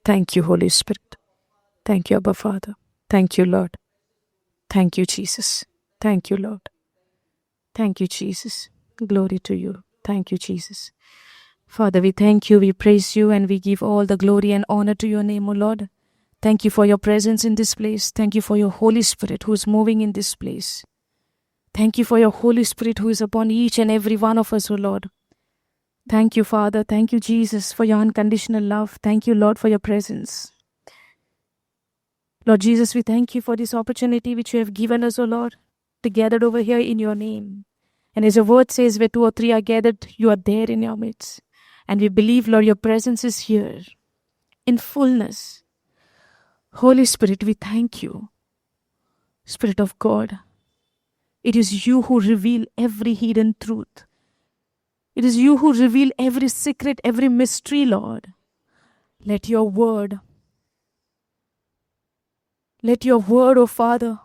Thank you, Holy Spirit. Thank you, Abba Father. Thank you, Lord. Thank you, Jesus. Thank you, Lord. Thank you, Jesus. Glory to you. Thank you, Jesus. Father, we thank you, we praise you, and we give all the glory and honor to your name, O Lord. Thank you for your presence in this place. Thank you for your Holy Spirit who is moving in this place. Thank you for your Holy Spirit who is upon each and every one of us, O Lord. Thank you, Father. Thank you, Jesus, for your unconditional love. Thank you, Lord, for your presence. Lord Jesus, we thank you for this opportunity which you have given us, O Lord, to gather over here in your name. And as your word says, where 2 or 3 are gathered, you are there in your midst. And we believe, Lord, your presence is here in fullness. Holy Spirit, we thank you. Spirit of God, it is you who reveal every hidden truth. It is you who reveal every secret, every mystery, Lord. Let your word, O Father,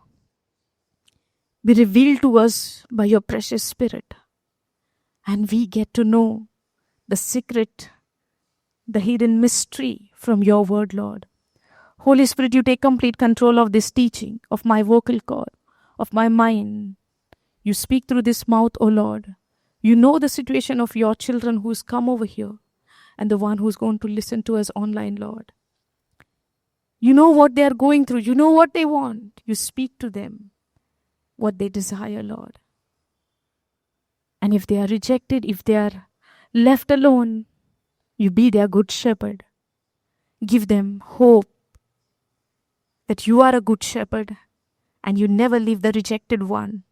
be revealed to us by your precious Spirit. And we get to know the secret, the hidden mystery from your word, Lord. Holy Spirit, you take complete control of this teaching, of my vocal cord, of my mind. You speak through this mouth, O Lord. You know the situation of your children who's come over here and the one who's going to listen to us online, Lord. You know what they are going through. You know what they want. You speak to them what they desire, Lord. And if they are rejected, if they are left alone, you be their good shepherd. Give them hope that you are a good shepherd and you never leave the rejected one.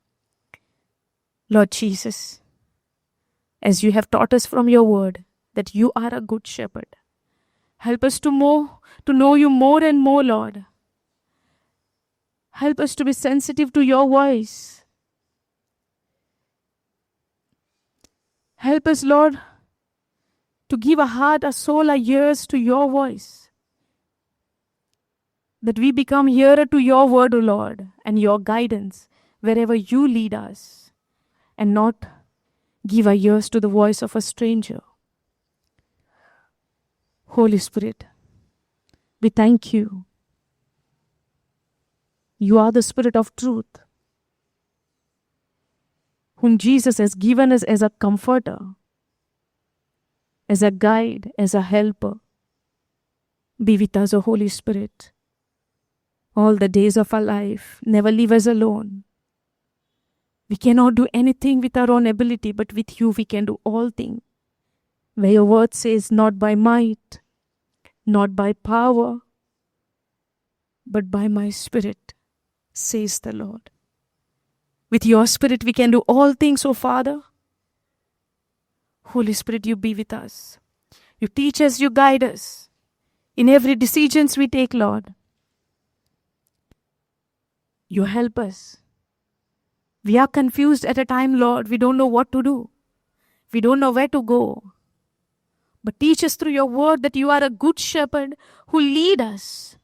Lord Jesus, as you have taught us from your word that you are a good shepherd, help us to know you more and more, Lord. Help us to be sensitive to your voice. Help us, Lord, to give a heart, a soul, a ears to your voice. That we become hearer to your word, O Lord, and your guidance wherever you lead us, and not give our ears to the voice of a stranger. Holy Spirit, we thank you. You are the Spirit of truth, whom Jesus has given us as a comforter, as a guide, as a helper. Be with us, O Holy Spirit, all the days of our life. Never leave us alone. We cannot do anything with our own ability, but with you we can do all things. Where your word says, not by might, not by power, but by my Spirit, says the Lord. With your Spirit we can do all things, O Father. Holy Spirit, you be with us. You teach us, you guide us in every decisions we take, Lord. You help us. We are confused at a time, Lord. We don't know what to do. We don't know where to go. But teach us through your word that you are a good shepherd who leads us,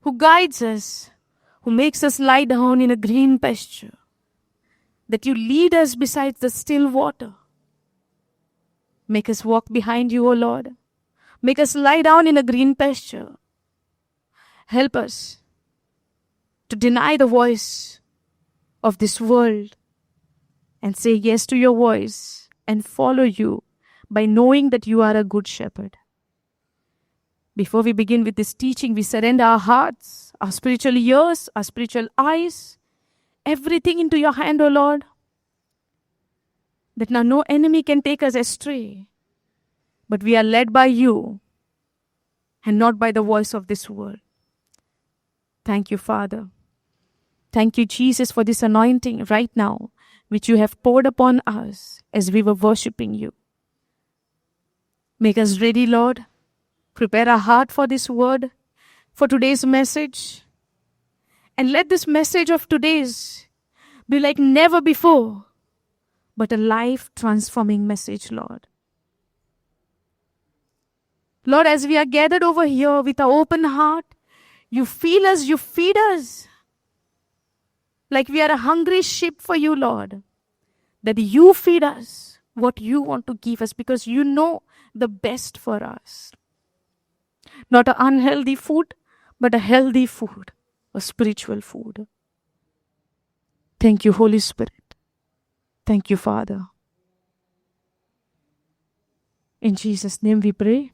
who guides us, who makes us lie down in a green pasture, that you lead us beside the still water. Make us walk behind you, O Lord. Make us lie down in a green pasture. Help us to deny the voice of this world and say yes to your voice and follow you by knowing that you are a good shepherd. Before we begin with this teaching, we surrender our hearts, our spiritual ears, our spiritual eyes, everything into your hand, O Lord, that now no enemy can take us astray, but we are led by you and not by the voice of this world. Thank you, Father. Thank you, Jesus, for this anointing right now, which you have poured upon us as we were worshiping you. Make us ready, Lord. Prepare our heart for this word, for today's message. And let this message of today's be like never before, but a life-transforming message, Lord. Lord, as we are gathered over here with an open heart, you feel us, you feed us, like we are a hungry sheep for you, Lord. That you feed us what you want to give us, because you know the best for us. Not an unhealthy food, but a healthy food, a spiritual food. Thank you, Holy Spirit. Thank you, Father. In Jesus' name we pray.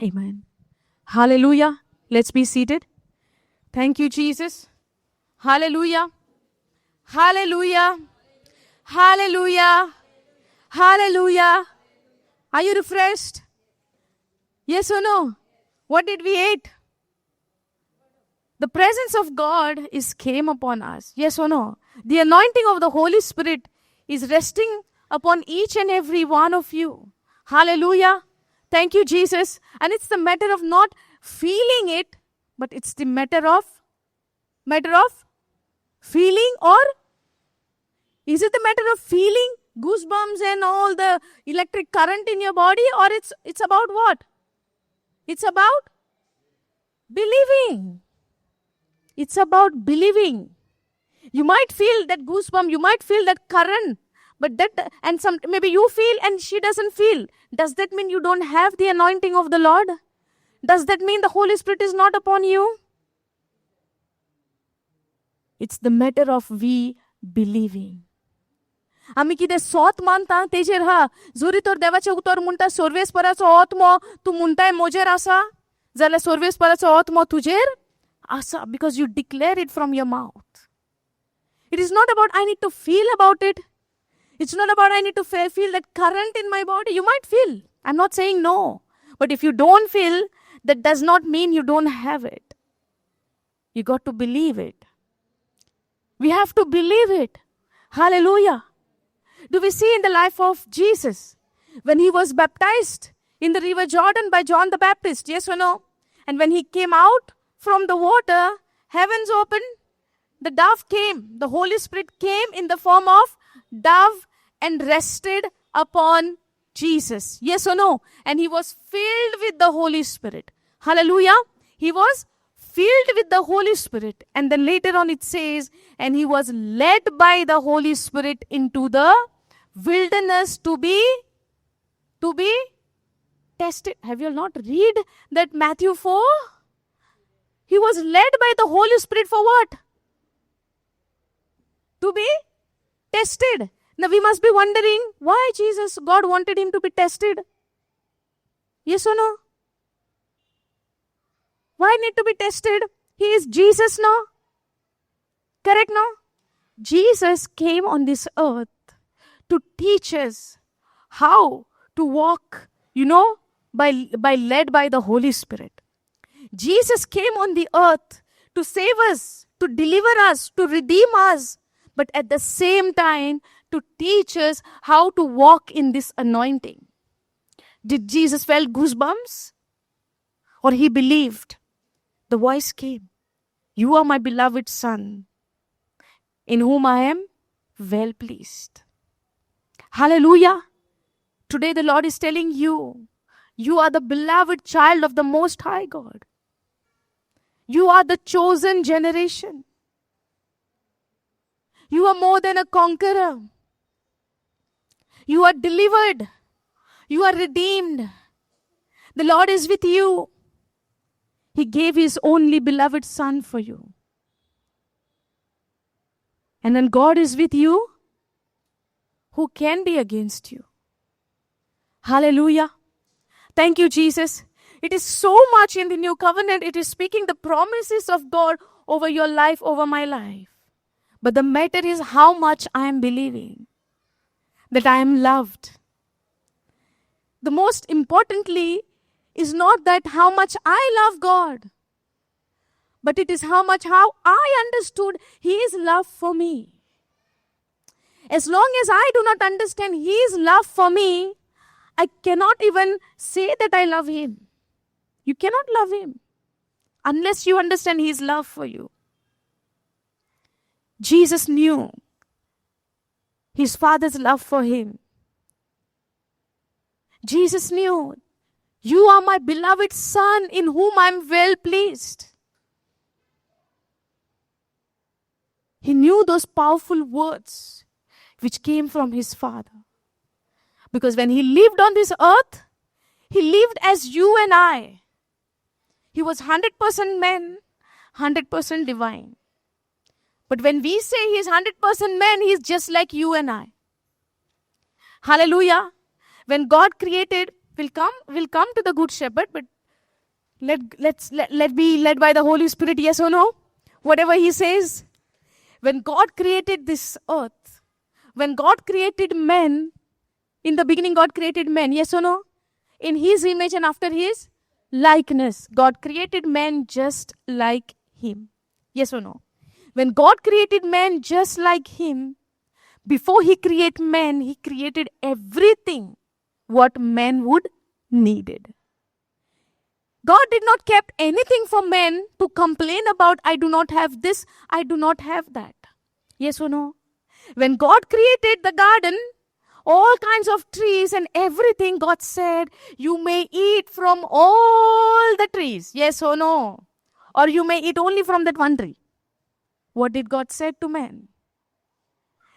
Amen. Hallelujah. Let's be seated. Thank you, Jesus. Hallelujah. Hallelujah. Hallelujah. Hallelujah. Are you refreshed? Yes or no? What did we eat? The presence of God came upon us. Yes or no? The anointing of the Holy Spirit is resting upon each and every one of you. Hallelujah. Thank you, Jesus. And it's the matter of not feeling it, but it's the matter of feeling, or is it the matter of feeling goosebumps and all the electric current in your body, or it's about what? It's about believing. It's about believing. You might feel that goosebump, you might feel that current, but maybe you feel and she doesn't feel. Does that mean you don't have the anointing of the Lord? Does that mean the Holy Spirit is not upon you? It's the matter of we believing. आम्ही कितें सोत मानता तेजेर हा जोरी तर देवाचे उतर म्हणटा सोर्वेस्पराचो आत्मो तू म्हणटाय मोजेर आसा जाल्यार सोर्वेस्पराचो आत्मो तुजेर आसा, because you declare it from your mouth. It is not about I need to feel about it. It's not about I need to feel that current in my body. You might feel. I'm not saying no. But if you don't feel, that does not mean you don't have it. You got to believe it. We have to believe it. Hallelujah. Do we see in the life of Jesus when he was baptized in the river Jordan by John the Baptist? Yes or no? And when he came out from the water, heavens opened, the dove came, the Holy Spirit came in the form of dove and rested upon Jesus. Yes or no? And he was filled with the Holy Spirit. Hallelujah. He was filled with the Holy Spirit. And then later on it says, and he was led by the Holy Spirit into the wilderness to be tested. Have you not read that Matthew 4? He was led by the Holy Spirit for what? To be tested. Now we must be wondering why God wanted him to be tested. Yes or no? Why need to be tested? He is Jesus now. Correct now? Jesus came on this earth to teach us how to walk, by led by the Holy Spirit. Jesus came on the earth to save us, to deliver us, to redeem us, but at the same time to teach us how to walk in this anointing. Did Jesus feel goosebumps? Or he believed? The voice came, you are my beloved Son, in whom I am well pleased. Hallelujah. Today the Lord is telling you, you are the beloved child of the Most High God. You are the chosen generation. You are more than a conqueror. You are delivered. You are redeemed. The Lord is with you. He gave his only beloved Son for you. And when God is with you, who can be against you? Hallelujah. Thank you, Jesus. It is so much in the new covenant. It is speaking the promises of God over your life, over my life. But the matter is how much I am believing that I am loved. The most importantly is not that how much I love God, but it is how I understood his love for me. As long as I do not understand his love for me, I cannot even say that I love him. You cannot love him unless you understand his love for you. Jesus knew his Father's love for him. Jesus knew, you are my beloved Son in whom I am well pleased. He knew those powerful words which came from his Father. Because when he lived on this earth, he lived as you and I. He was 100% man, 100% divine. But when we say he is 100% man, he is just like you and I. Hallelujah. When God created, we'll come to the Good Shepherd, but let be led by the Holy Spirit, yes or no? Whatever he says. When God created this earth, when God created men, in the beginning God created men, yes or no? In his image and after his likeness. God created man just like him. Yes or no? When God created man just like him, before he created man, he created everything what man would needed. God did not keep anything for men to complain about, I do not have this, I do not have that. Yes or no? When God created the garden, all kinds of trees and everything, God said, you may eat from all the trees. Yes or no? Or you may eat only from that one tree. What did God say to man?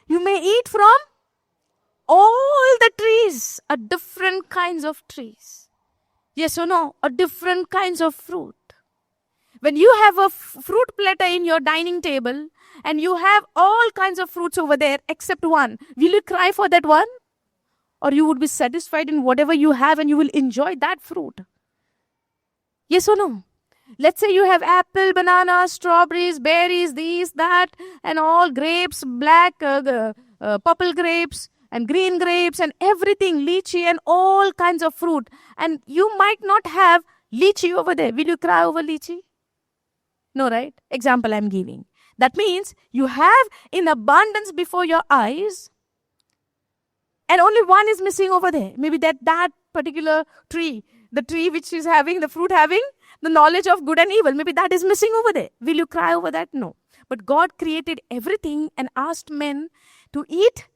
You may eat from all the trees, different kinds of trees. Yes or no? Or different kinds of fruit. When you have a fruit platter in your dining table and you have all kinds of fruits over there except one, will you cry for that one? Or you would be satisfied in whatever you have and you will enjoy that fruit? Yes or no? Let's say you have apple, banana, strawberries, berries, these, that, and all grapes, black, purple grapes, and green grapes, and everything, lychee, and all kinds of fruit. And you might not have lychee over there. Will you cry over lychee? No, right? Example I'm giving. That means you have in abundance before your eyes, and only one is missing over there. Maybe that particular tree, the tree which is having, the fruit having the knowledge of good and evil, maybe that is missing over there. Will you cry over that? No. But God created everything and asked men to eat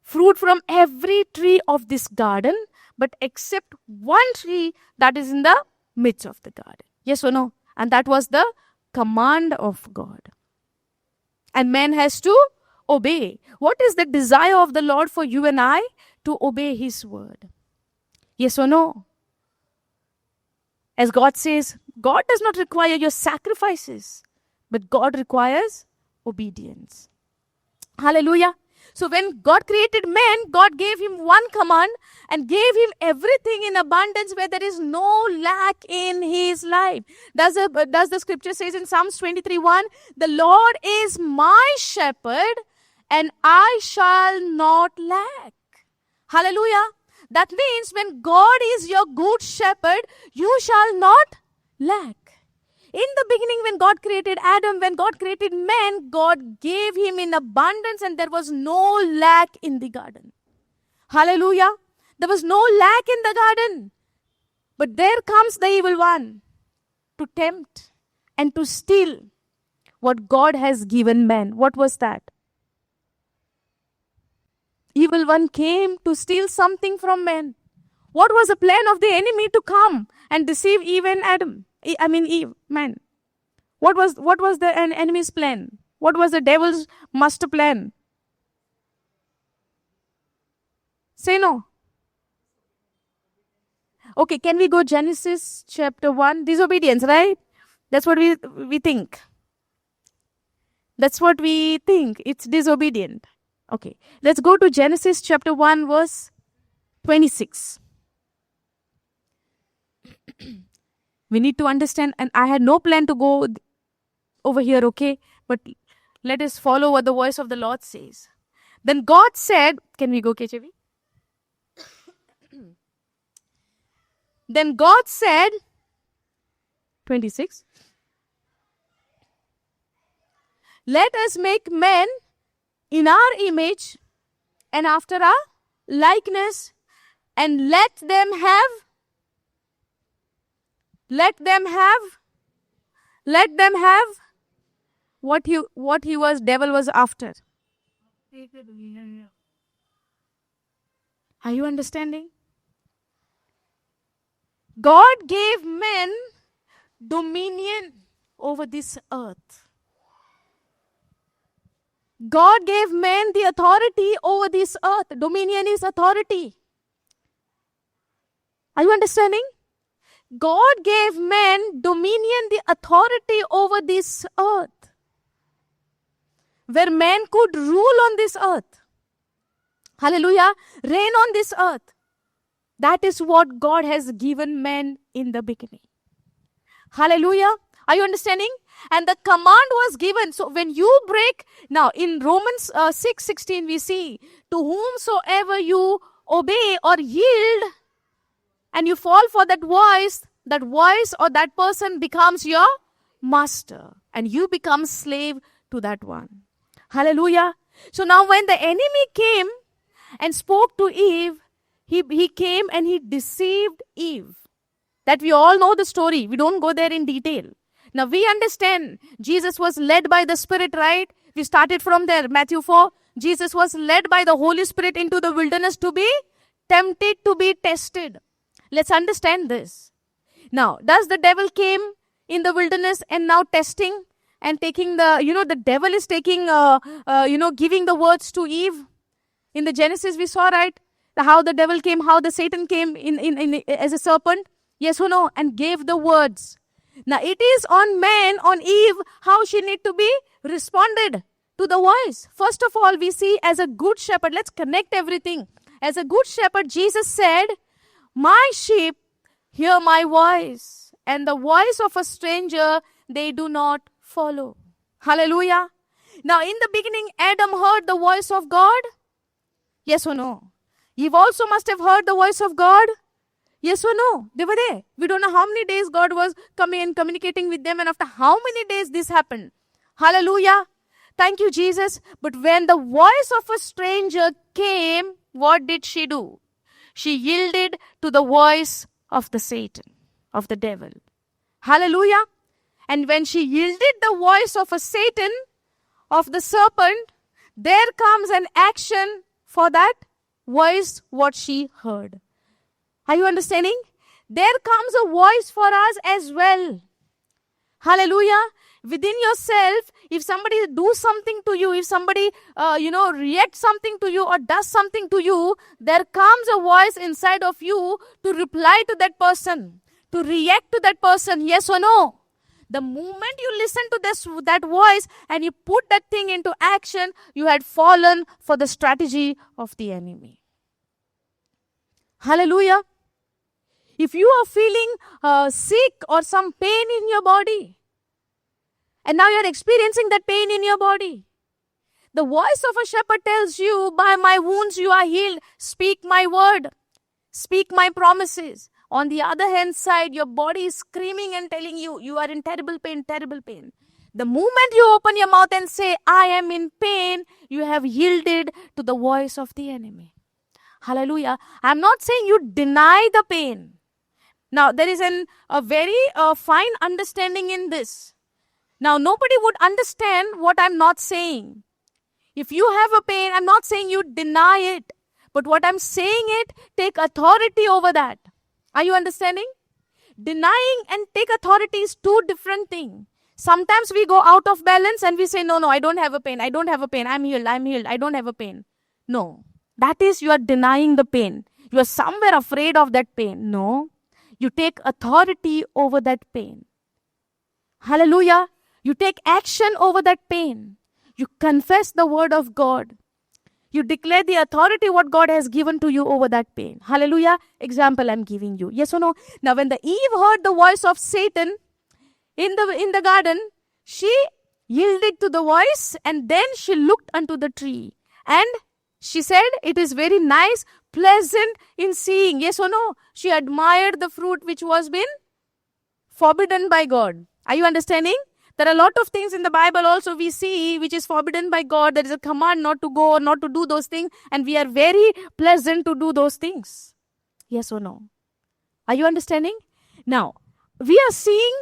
fruit from every tree of this garden, but except one tree that is in the midst of the garden. Yes or no? And that was the command of God. And man has to obey. What is the desire of the Lord for you and I? To obey his word. Yes or no? As God says, God does not require your sacrifices, but God requires obedience. Hallelujah. So when God created man, God gave him one command and gave him everything in abundance where there is no lack in his life. Does the scripture says in Psalms 23:1, the Lord is my shepherd and I shall not lack. Hallelujah. That means when God is your good shepherd, you shall not lack. In the beginning, when God created Adam, when God created man, God gave him in abundance and there was no lack in the garden. Hallelujah. There was no lack in the garden. But there comes the evil one to tempt and to steal what God has given man. What was that? Evil one came to steal something from man. What was the plan of the enemy to come and deceive even Eve, man? What was the enemy's plan? What was the devil's master plan? Say no. Okay, can we go Genesis chapter 1? Disobedience, right? That's what we think. That's what we think. It's disobedient. Okay, let's go to Genesis chapter 1 verse 26. We need to understand, and I had no plan to go over here, okay? But let us follow what the voice of the Lord says. Then God said, can we go KJV? Then God said, 26, let us make men in our image and after our likeness, and let them have what devil was after. Are you understanding? God gave men dominion over this earth. God gave men the authority over this earth. Dominion is authority. Are you understanding? God gave men dominion, the authority over this earth, where men could rule on this earth. Hallelujah. Reign on this earth. That is what God has given men in the beginning. Hallelujah. Are you understanding? And the command was given. So when you break, now in Romans 6:16 we see, to whomsoever you obey or yield, and you fall for that voice or that person becomes your master, and you become slave to that one. Hallelujah. So now when the enemy came and spoke to Eve, he came and he deceived Eve. That we all know the story. We don't go there in detail. Now we understand Jesus was led by the Spirit, right? We started from there. Matthew 4. Jesus was led by the Holy Spirit into the wilderness to be tempted, to be tested. Let's understand this. Now, does the devil came in the wilderness and now testing and taking the devil is taking, giving the words to Eve. In the Genesis we saw, right? How the devil came, how the Satan came in as a serpent. Yes or no? And gave the words. Now it is on man, on Eve, how she need to be responded to the voice. First of all, we see as a good shepherd. Let's connect everything. As a good shepherd, Jesus said, my sheep hear my voice, and the voice of a stranger they do not follow. Hallelujah. Now in the beginning, Adam heard the voice of God. Yes or no? Eve also must have heard the voice of God. Yes or no? They were there. We don't know how many days God was coming and communicating with them, and after how many days this happened. Hallelujah. Thank you, Jesus. But when the voice of a stranger came, what did she do? She yielded to the voice of the Satan, of the devil. Hallelujah. And when she yielded the voice of a Satan, of the serpent, there comes an action for that voice, what she heard. Are you understanding? There comes a voice for us as well. Hallelujah. Within yourself, if somebody do something to you, if somebody, reacts something to you or does something to you, there comes a voice inside of you to reply to that person, to react to that person, yes or no. The moment you listen to that voice and you put that thing into action, you had fallen for the strategy of the enemy. Hallelujah. If you are feeling sick or some pain in your body, and now you're experiencing that pain in your body, the voice of a shepherd tells you, by my wounds you are healed. Speak my word. Speak my promises. On the other hand side, your body is screaming and telling you, you are in terrible pain, terrible pain. The moment you open your mouth and say, I am in pain, you have yielded to the voice of the enemy. Hallelujah. I'm not saying you deny the pain. Now, there is a very fine understanding in this. Now, nobody would understand what I'm not saying. If you have a pain, I'm not saying you deny it. But what I'm saying it, take authority over that. Are you understanding? Denying and take authority is two different things. Sometimes we go out of balance and we say, no, I don't have a pain. I don't have a pain. I'm healed. I don't have a pain. No. That is, you are denying the pain. You are somewhere afraid of that pain. No. You take authority over that pain. Hallelujah. You take action over that pain. You confess the word of God. You declare the authority what God has given to you over that pain. Hallelujah. Example I'm giving you. Yes or no? Now when the Eve heard the voice of Satan in the garden, she yielded to the voice, and then she looked unto the tree. And she said, it is very nice, pleasant in seeing. Yes or no? She admired the fruit which was been forbidden by God. Are you understanding? There are a lot of things in the Bible also we see which is forbidden by God. There is a command not to go or not to do those things. And we are very pleasant to do those things. Yes or no? Are you understanding? Now, we are seeing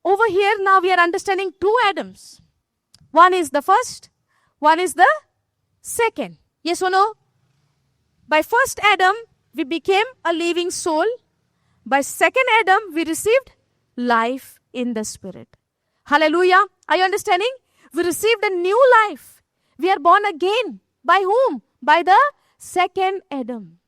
over here, now we are understanding two Adams. One is the first, one is the second. Yes or no? By first Adam, we became a living soul. By second Adam, we received life in the Spirit. Hallelujah. Are you understanding? We received a new life. We are born again. By whom? By the second Adam.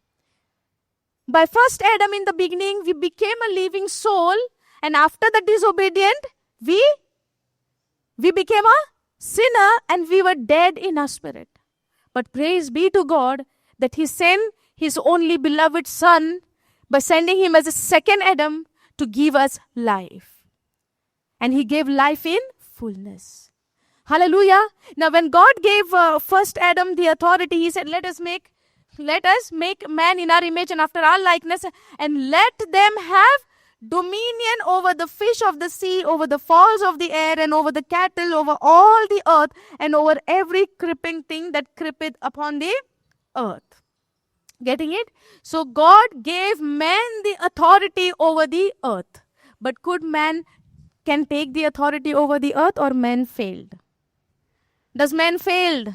By first Adam in the beginning, we became a living soul. And after the disobedient, we became a sinner and we were dead in our spirit. But praise be to God that He sent His only beloved Son by sending Him as a second Adam to give us life. And He gave life in fullness. Hallelujah. Now when God gave first Adam the authority, He said, let us make man in our image and after our likeness, and let them have dominion over the fish of the sea, over the fowls of the air, and over the cattle, over all the earth, and over every creeping thing that creepeth upon the earth. Getting it? So God gave man the authority over the earth. But can take the authority over the earth, or man failed? Does man failed?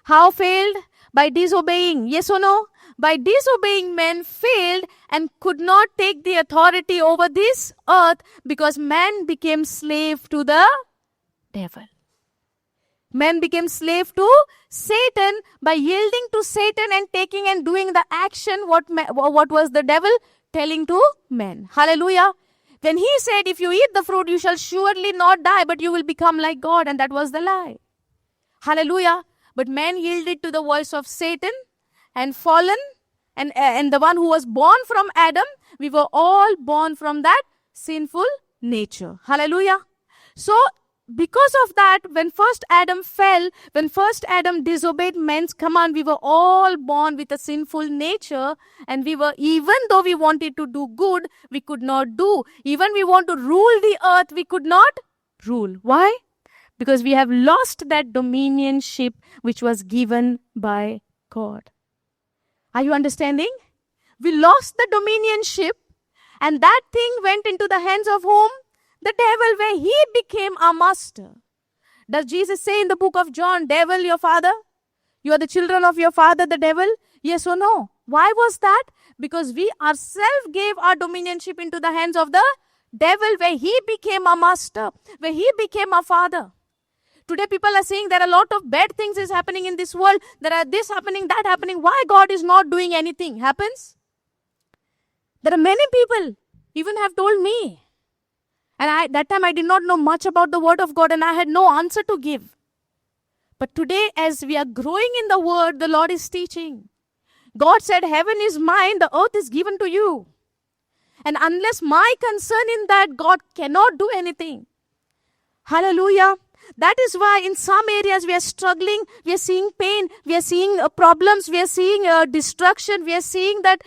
How failed? By disobeying. Yes or no? By disobeying, man failed and could not take the authority over this earth because man became slave to the devil. Man became slave to Satan by yielding to Satan and taking and doing the action what was the devil telling to men. Hallelujah. When he said, if you eat the fruit, you shall surely not die, but you will become like God. And that was the lie. Hallelujah. But man yielded to the voice of Satan and fallen. And the one who was born from Adam, we were all born from that sinful nature. Hallelujah. So, because of that, when first Adam fell, when first Adam disobeyed man's command, we were all born with a sinful nature. And even though we wanted to do good, we could not do. Even we want to rule the earth, we could not rule. Why? Because we have lost that dominionship which was given by God. Are you understanding? We lost the dominionship, and that thing went into the hands of whom? The devil, where he became our master. Does Jesus say in the book of John, devil your father? You are the children of your father, the devil? Yes or no? Why was that? Because we ourselves gave our dominionship into the hands of the devil, where he became our master, where he became our father. Today people are saying there are a lot of bad things is happening in this world. There are this happening, that happening. Why God is not doing anything? Happens? There are many people even have told me. And that time I did not know much about the word of God and I had no answer to give. But today as we are growing in the word, the Lord is teaching. God said, heaven is mine, the earth is given to you. And unless my concern in that, God cannot do anything. Hallelujah. That is why in some areas we are struggling, we are seeing pain, we are seeing problems, we are seeing destruction, we are seeing that,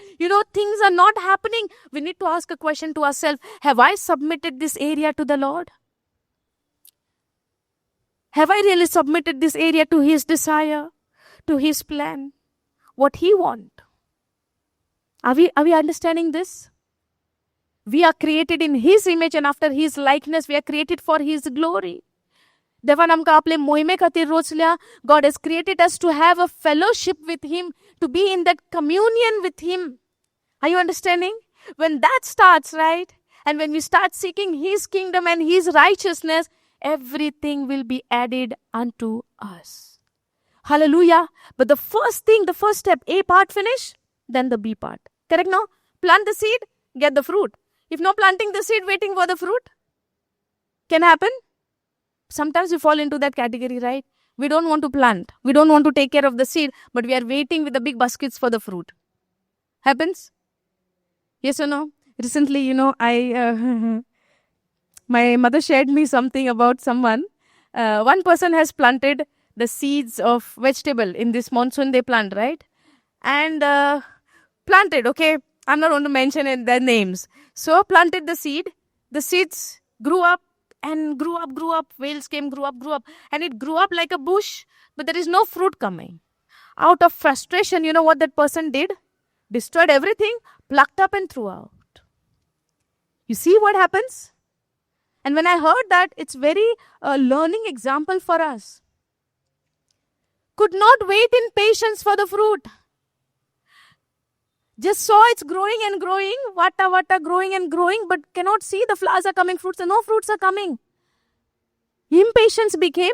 things are not happening. We need to ask a question to ourselves, have I submitted this area to the Lord? Have I really submitted this area to His desire, to His plan, what He wants? Are we understanding this? We are created in His image and after His likeness, we are created for His glory. देवा आमकां आपले मोहिमे खातीर रोचल्या. God has created us to have a fellowship with Him, to be in that communion with Him. Are you understanding? When that starts, right? And when we start seeking His kingdom and His righteousness, everything will be added unto us. Hallelujah. But the first step, A part finish, then the B part. Correct now? Plant the seed, get the fruit. If not planting the seed, waiting for the fruit, can happen? Sometimes we fall into that category, right? We don't want to plant. We don't want to take care of the seed, but we are waiting with the big baskets for the fruit. Happens? Yes or no? Recently, my mother shared me something about someone. One person has planted the seeds of vegetable. In this monsoon, they plant, right? And planted, okay? I'm not going to mention their names. So, planted the seed. The seeds grew up. And grew up, whales came, grew up, and it grew up like a bush, but there is no fruit coming. Out of frustration, you know what that person did? Destroyed everything, plucked up and threw out. You see what happens? And when I heard that, it's very learning example for us. Could not wait in patience for the fruit. Just saw it's growing and growing, vata growing and growing, but cannot see the flowers are coming, no fruits are coming. Impatience became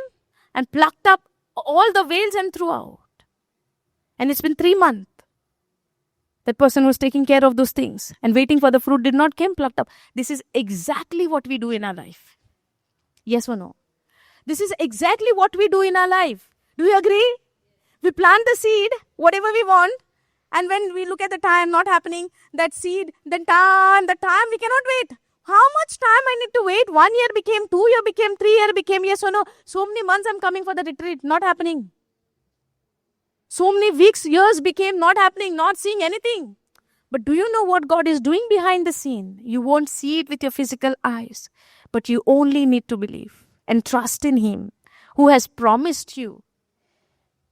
and plucked up all the veils and threw out. And it's been 3 months. That person was taking care of those things and waiting for the fruit did not come plucked up. This is exactly what we do in our life. Yes or no? This is exactly what we do in our life. Do you agree? We plant the seed, whatever we want, and when we look at the time not happening, that seed, the time, we cannot wait. How much time I need to wait? 1 year became 2 year, became 3 year, became yes or no. So many months I'm coming for the retreat, not happening. So many weeks, years became not happening, not seeing anything. But do you know what God is doing behind the scene? You won't see it with your physical eyes, but you only need to believe and trust in Him who has promised you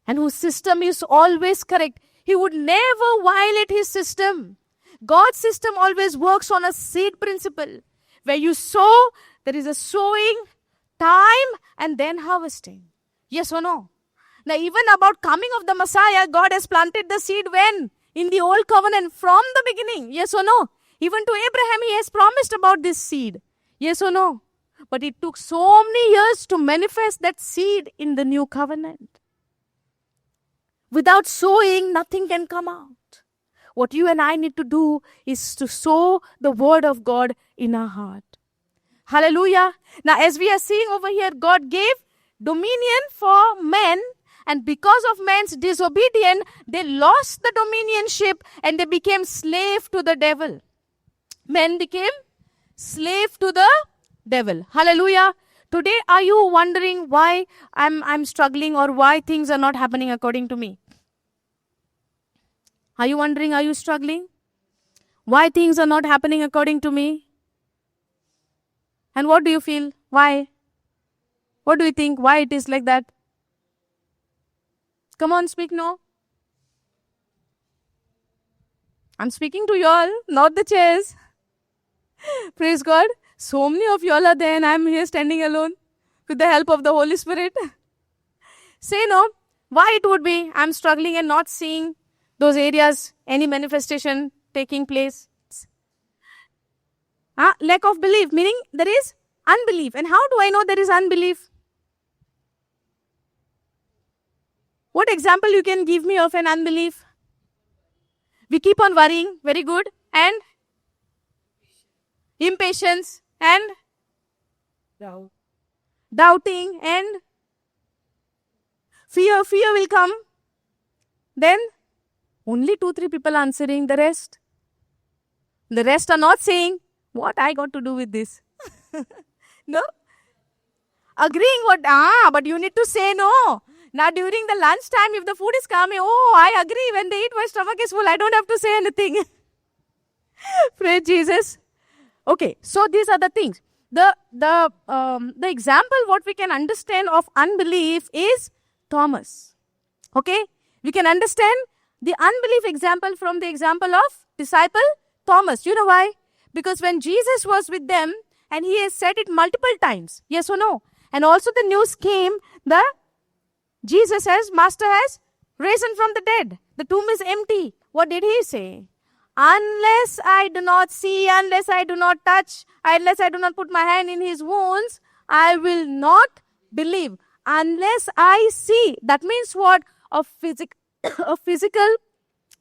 and whose system is always correct. He would never violate His system. God's system always works on a seed principle. Where you sow, there is a sowing, time, and then harvesting. Yes or no? Now, even about coming of the Messiah, God has planted the seed when? In the old covenant from the beginning. Yes or no? Even to Abraham, He has promised about this seed. Yes or no? But it took so many years to manifest that seed in the new covenant. Without sowing, nothing can come out. What you and I need to do is to sow the word of God in our heart. Hallelujah. Now, as we are seeing over here, God gave dominion for men, and because of man's disobedience, they lost the dominionship and they became slave to the devil. Men became slave to the devil. Hallelujah. Today, are you wondering why I'm struggling or why things are not happening according to me? Are you wondering, are you struggling? Why things are not happening according to me? And what do you feel? Why? What do you think? Why it is like that? Come on, speak no. I'm speaking to you all, not the chairs. Praise God. So many of you all are there and I'm here standing alone with the help of the Holy Spirit. Say no. Why it would be I'm struggling and not seeing those areas, any manifestation taking place. Lack of belief, meaning there is unbelief. And how do I know there is unbelief? What example you can give me of an unbelief? We keep on worrying, very good, and impatience, and doubting, and fear will come. Then only 2-3 people answering, the rest are not saying, what I got to do with this? No? Agreeing but you need to say no. Now during the lunchtime, if the food is coming, I agree. When they eat, my stomach is full. I don't have to say anything. Praise Jesus. Okay, so these are the things. The example what we can understand of unbelief is Thomas. Okay, we can understand the unbelief example from the example of disciple Thomas. You know why? Because when Jesus was with them, and He has said it multiple times, yes or no? And also the news came that Master has risen from the dead. The tomb is empty. What did He say? Unless I do not see, unless I do not touch, unless I do not put my hand in His wounds, I will not believe. Unless I see. That means what? A physical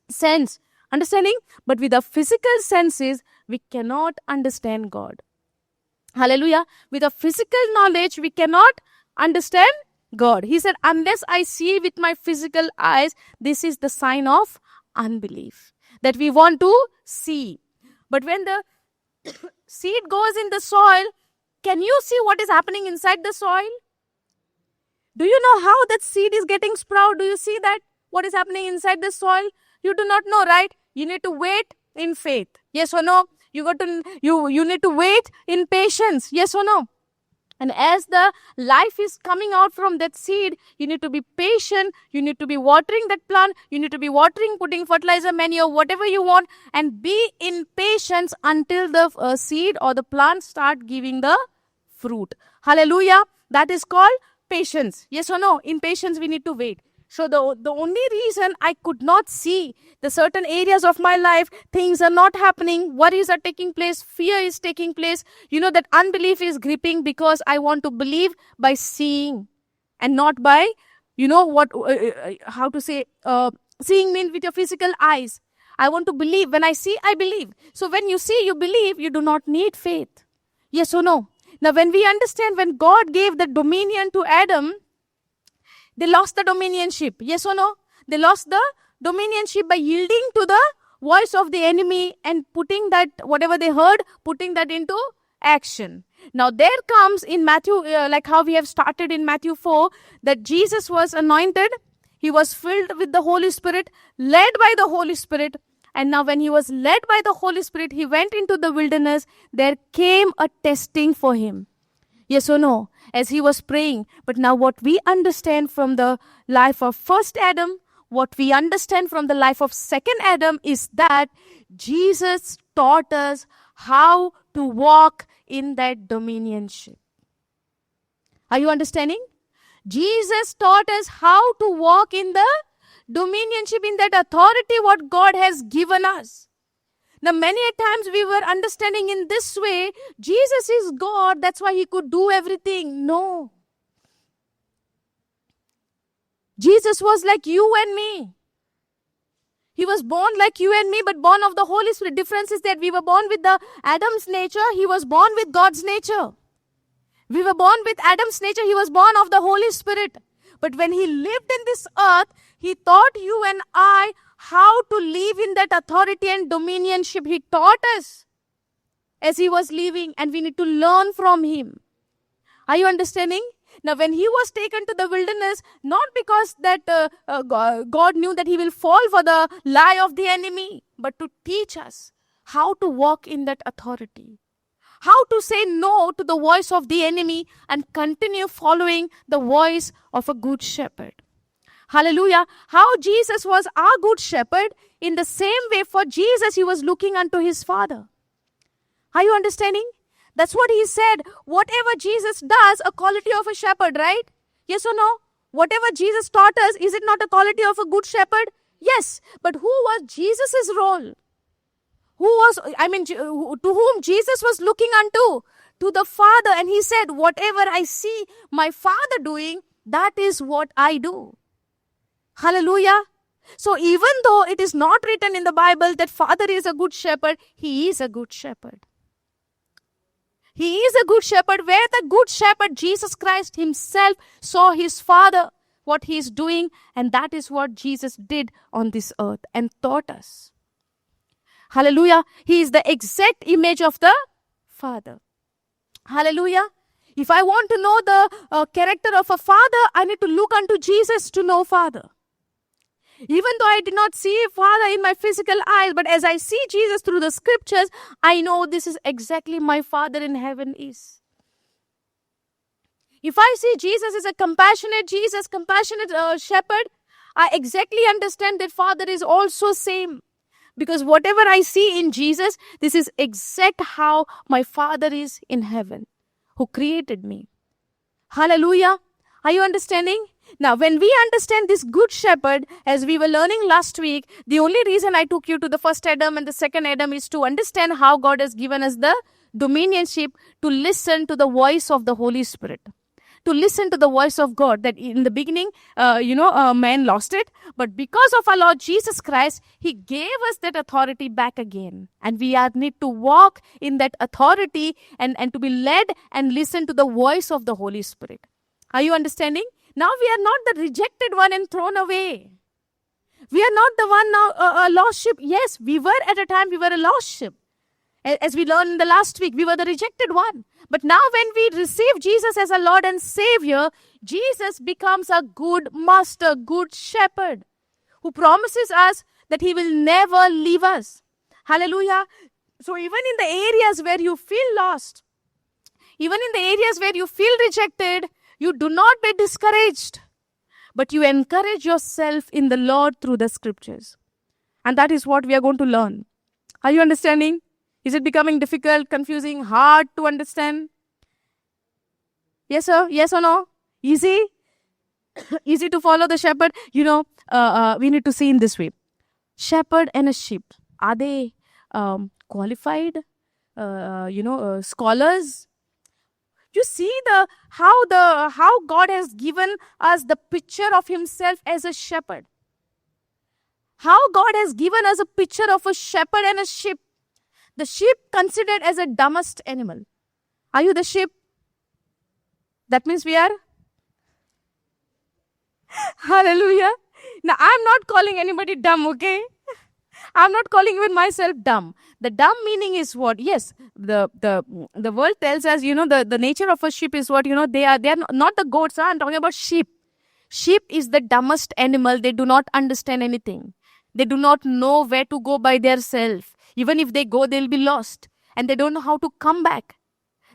sense. Understanding? But with the physical senses, we cannot understand God. Hallelujah. With a physical knowledge, we cannot understand God. He said, unless I see with my physical eyes, this is the sign of unbelief. That we want to see. But when the seed goes in the soil, can you see what is happening inside the soil? Do you know how that seed is getting sprout? Do you see that? What is happening inside the soil? You do not know, right? You need to wait in faith. Yes or no? You need to wait in patience. Yes or no? And as the life is coming out from that seed, you need to be patient. You need to be watering that plant. You need to be watering, putting fertilizer, manure, whatever you want, and be in patience until the seed or the plant start giving the fruit. Hallelujah. That is called patience. Yes or no? In patience, we need to wait. So the only reason I could not see the certain areas of my life, things are not happening, worries are taking place, fear is taking place, that unbelief is gripping because I want to believe by seeing and not by, seeing means with your physical eyes. I want to believe. When I see, I believe. So when you see, you believe, you do not need faith. Yes or no? Now when we understand, when God gave the dominion to Adam, they lost the dominionship. Yes or no? They lost the dominionship by yielding to the voice of the enemy and putting that, whatever they heard, putting that into action. Now there comes in Matthew, like how we have started in Matthew 4, that Jesus was anointed. He was filled with the Holy Spirit, led by the Holy Spirit. And now when he was led by the Holy Spirit, he went into the wilderness. There came a testing for him. Yes or no? As he was praying. But now what we understand from the life of first Adam, what we understand from the life of second Adam is that Jesus taught us how to walk in that dominionship. Are you understanding? Jesus taught us how to walk in the dominionship, in that authority what God has given us. Now, many a times we were understanding in this way, Jesus is God, that's why he could do everything. No. Jesus was like you and me. He was born like you and me, but born of the Holy Spirit. Difference is that we were born with the Adam's nature. He was born with God's nature. We were born with Adam's nature. He was born of the Holy Spirit. But when he lived in this earth, he taught you and I how to live in that authority and dominionship. He taught us as he was living, and we need to learn from him. Are you understanding? Now, when he was taken to the wilderness, not because that God knew that he will fall for the lie of the enemy, but to teach us how to walk in that authority. How to say no to the voice of the enemy and continue following the voice of a good shepherd. Hallelujah. How Jesus was our good shepherd, in the same way for Jesus, he was looking unto his Father. Are you understanding? That's what he said. Whatever Jesus does, a quality of a shepherd, right? Yes or no? Whatever Jesus taught us, is it not a quality of a good shepherd? Yes. But who was Jesus' role? To whom Jesus was looking unto? To the Father. And he said, whatever I see my Father doing, that is what I do. Hallelujah. So even though it is not written in the Bible that Father is a good shepherd, he is a good shepherd. He is a good shepherd, where the good shepherd, Jesus Christ himself, saw his Father, what he is doing, and that is what Jesus did on this earth and taught us. Hallelujah. He is the exact image of the Father. Hallelujah. If I want to know the character of a father, I need to look unto Jesus to know Father. Even though I did not see Father in my physical eyes, but as I see Jesus through the scriptures, I know this is exactly my Father in heaven is. If I see Jesus as a compassionate Jesus, compassionate shepherd, I exactly understand that Father is also same. Because whatever I see in Jesus, this is exact how my Father is in heaven, who created me. Hallelujah. Are you understanding? Now, when we understand this good shepherd, as we were learning last week, the only reason I took you to the first Adam and the second Adam is to understand how God has given us the dominionship to listen to the voice of the Holy Spirit. To listen to the voice of God. That in the beginning, man lost it. But because of our Lord Jesus Christ, he gave us that authority back again. And we need to walk in that authority and to be led and listen to the voice of the Holy Spirit. Are you understanding? Now we are not the rejected one and thrown away. We are not the one now, a lost sheep. Yes, we were at a time, we were a lost sheep. As we learned in the last week, we were the rejected one. But now when we receive Jesus as our Lord and Savior, Jesus becomes a good master, good shepherd, who promises us that he will never leave us. Hallelujah. So even in the areas where you feel lost, even in the areas where you feel rejected, you do not be discouraged, but you encourage yourself in the Lord through the scriptures. And that is what we are going to learn. Are you understanding? Is it becoming difficult, confusing, hard to understand? Yes, sir? Yes or no? Easy? Easy to follow the shepherd? We need to see in this way. Shepherd and a sheep, are they qualified? Scholars? You see how God has given us the picture of himself as a shepherd. How God has given us a picture of a shepherd and a sheep. The sheep considered as a dumbest animal. Are you the sheep? That means we are. Hallelujah. Now, I'm not calling anybody dumb, okay? I'm not calling even myself dumb. The dumb meaning is what? Yes, the world tells us, the nature of a sheep is what, they are not the goats. I'm talking about sheep. Sheep is the dumbest animal. They do not understand anything. They do not know where to go by themselves. Even if they go, they'll be lost. And they don't know how to come back.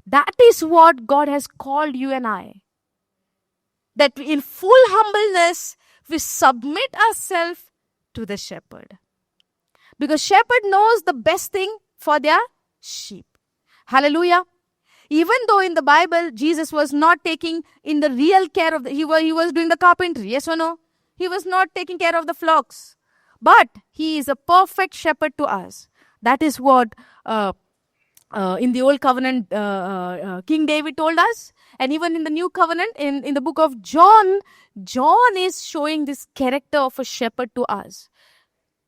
That is what God has called you and I. That in full humbleness, we submit ourselves to the shepherd. Because shepherd knows the best thing for their sheep. Hallelujah. Even though in the Bible, Jesus was not taking in the real care of he was doing the carpentry. Yes or no? He was not taking care of the flocks. But he is a perfect shepherd to us. That is what in the Old Covenant King David told us. And even in the New Covenant, in the book of John, John is showing this character of a shepherd to us.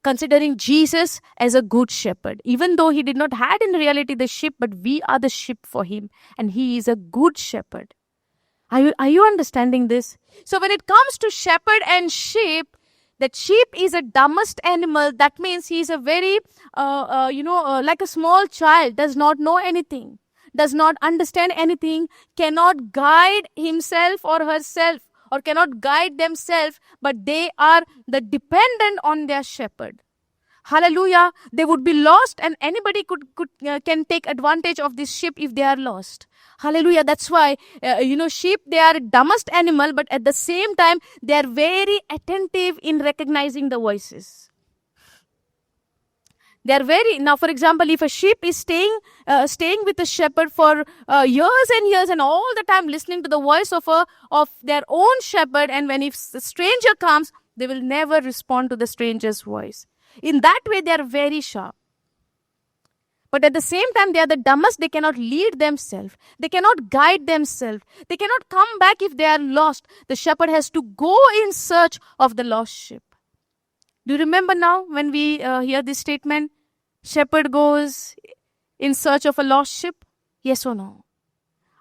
Considering Jesus as a good shepherd. Even though he did not had in reality the sheep, but we are the sheep for him. And he is a good shepherd. Are you understanding this? So when it comes to shepherd and sheep, that sheep is a dumbest animal. That means he is a very, like a small child, does not know anything, does not understand anything, cannot guide himself or herself, or cannot guide themselves, but they are the dependent on their shepherd. Hallelujah. They would be lost, and anybody can take advantage of this sheep if they are lost. Hallelujah. That's why, sheep, they are dumbest animal, but at the same time, they are very attentive in recognizing the voices. They are now, for example, if a sheep is staying with a shepherd for years and years and all the time listening to the voice of their own shepherd, and when if the stranger comes, they will never respond to the stranger's voice. In that way, they are very sharp. But at the same time, they are the dumbest. They cannot lead themselves. They cannot guide themselves. They cannot come back if they are lost. The shepherd has to go in search of the lost sheep. Do you remember now when we hear this statement? Shepherd goes in search of a lost sheep? Yes or no?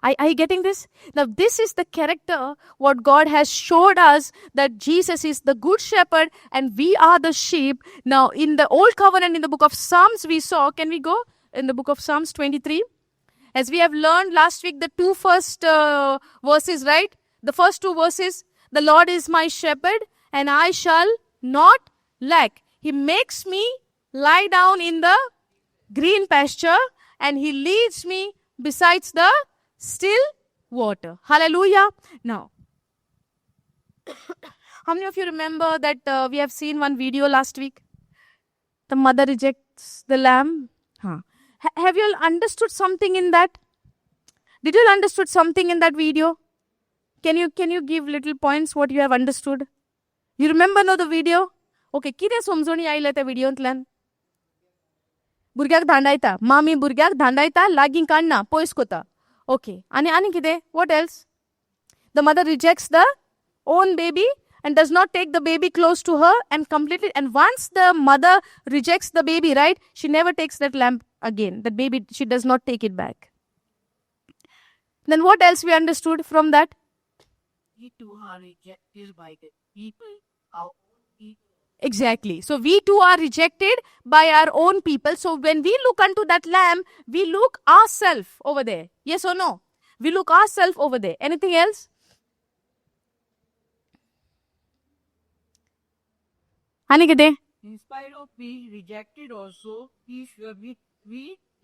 Are you getting this? Now, this is the character what God has showed us, that Jesus is the good shepherd and we are the sheep. Now, in the Old Covenant, in the book of Psalms, we saw, can we go in the book of Psalms 23? As we have learned last week, the two first verses, right? The first two verses, the Lord is my shepherd and I shall not lack. He makes me lie down in the green pasture and he leads me besides the still water. Hallelujah. Now, how many of you remember that we have seen one video last week? The mother rejects the lamb. Have you all understood something in that? Did you all understood something in that video? Can you give little points what you have understood? You remember no the video? Okay, कितें समजून आयले त्या व्हिडिओंतल्यान? भुरग्याक धांडायता, मामी भुरग्याक धांडायता, लागीं काडना, पयस कोता. Okay, आणि कितें? What else? The mother rejects the own baby and does not take the baby close to her and completely. And once the mother rejects the baby, right, she never takes that lamb again. That baby, she does not take it back. Then what else we understood from that? We too are rejected by the people. Exactly. So we too are rejected by our own people. So when we look unto that lamb, we look ourselves over there. Yes or no? We look ourselves over there. Anything else? In spite of being rejected also, we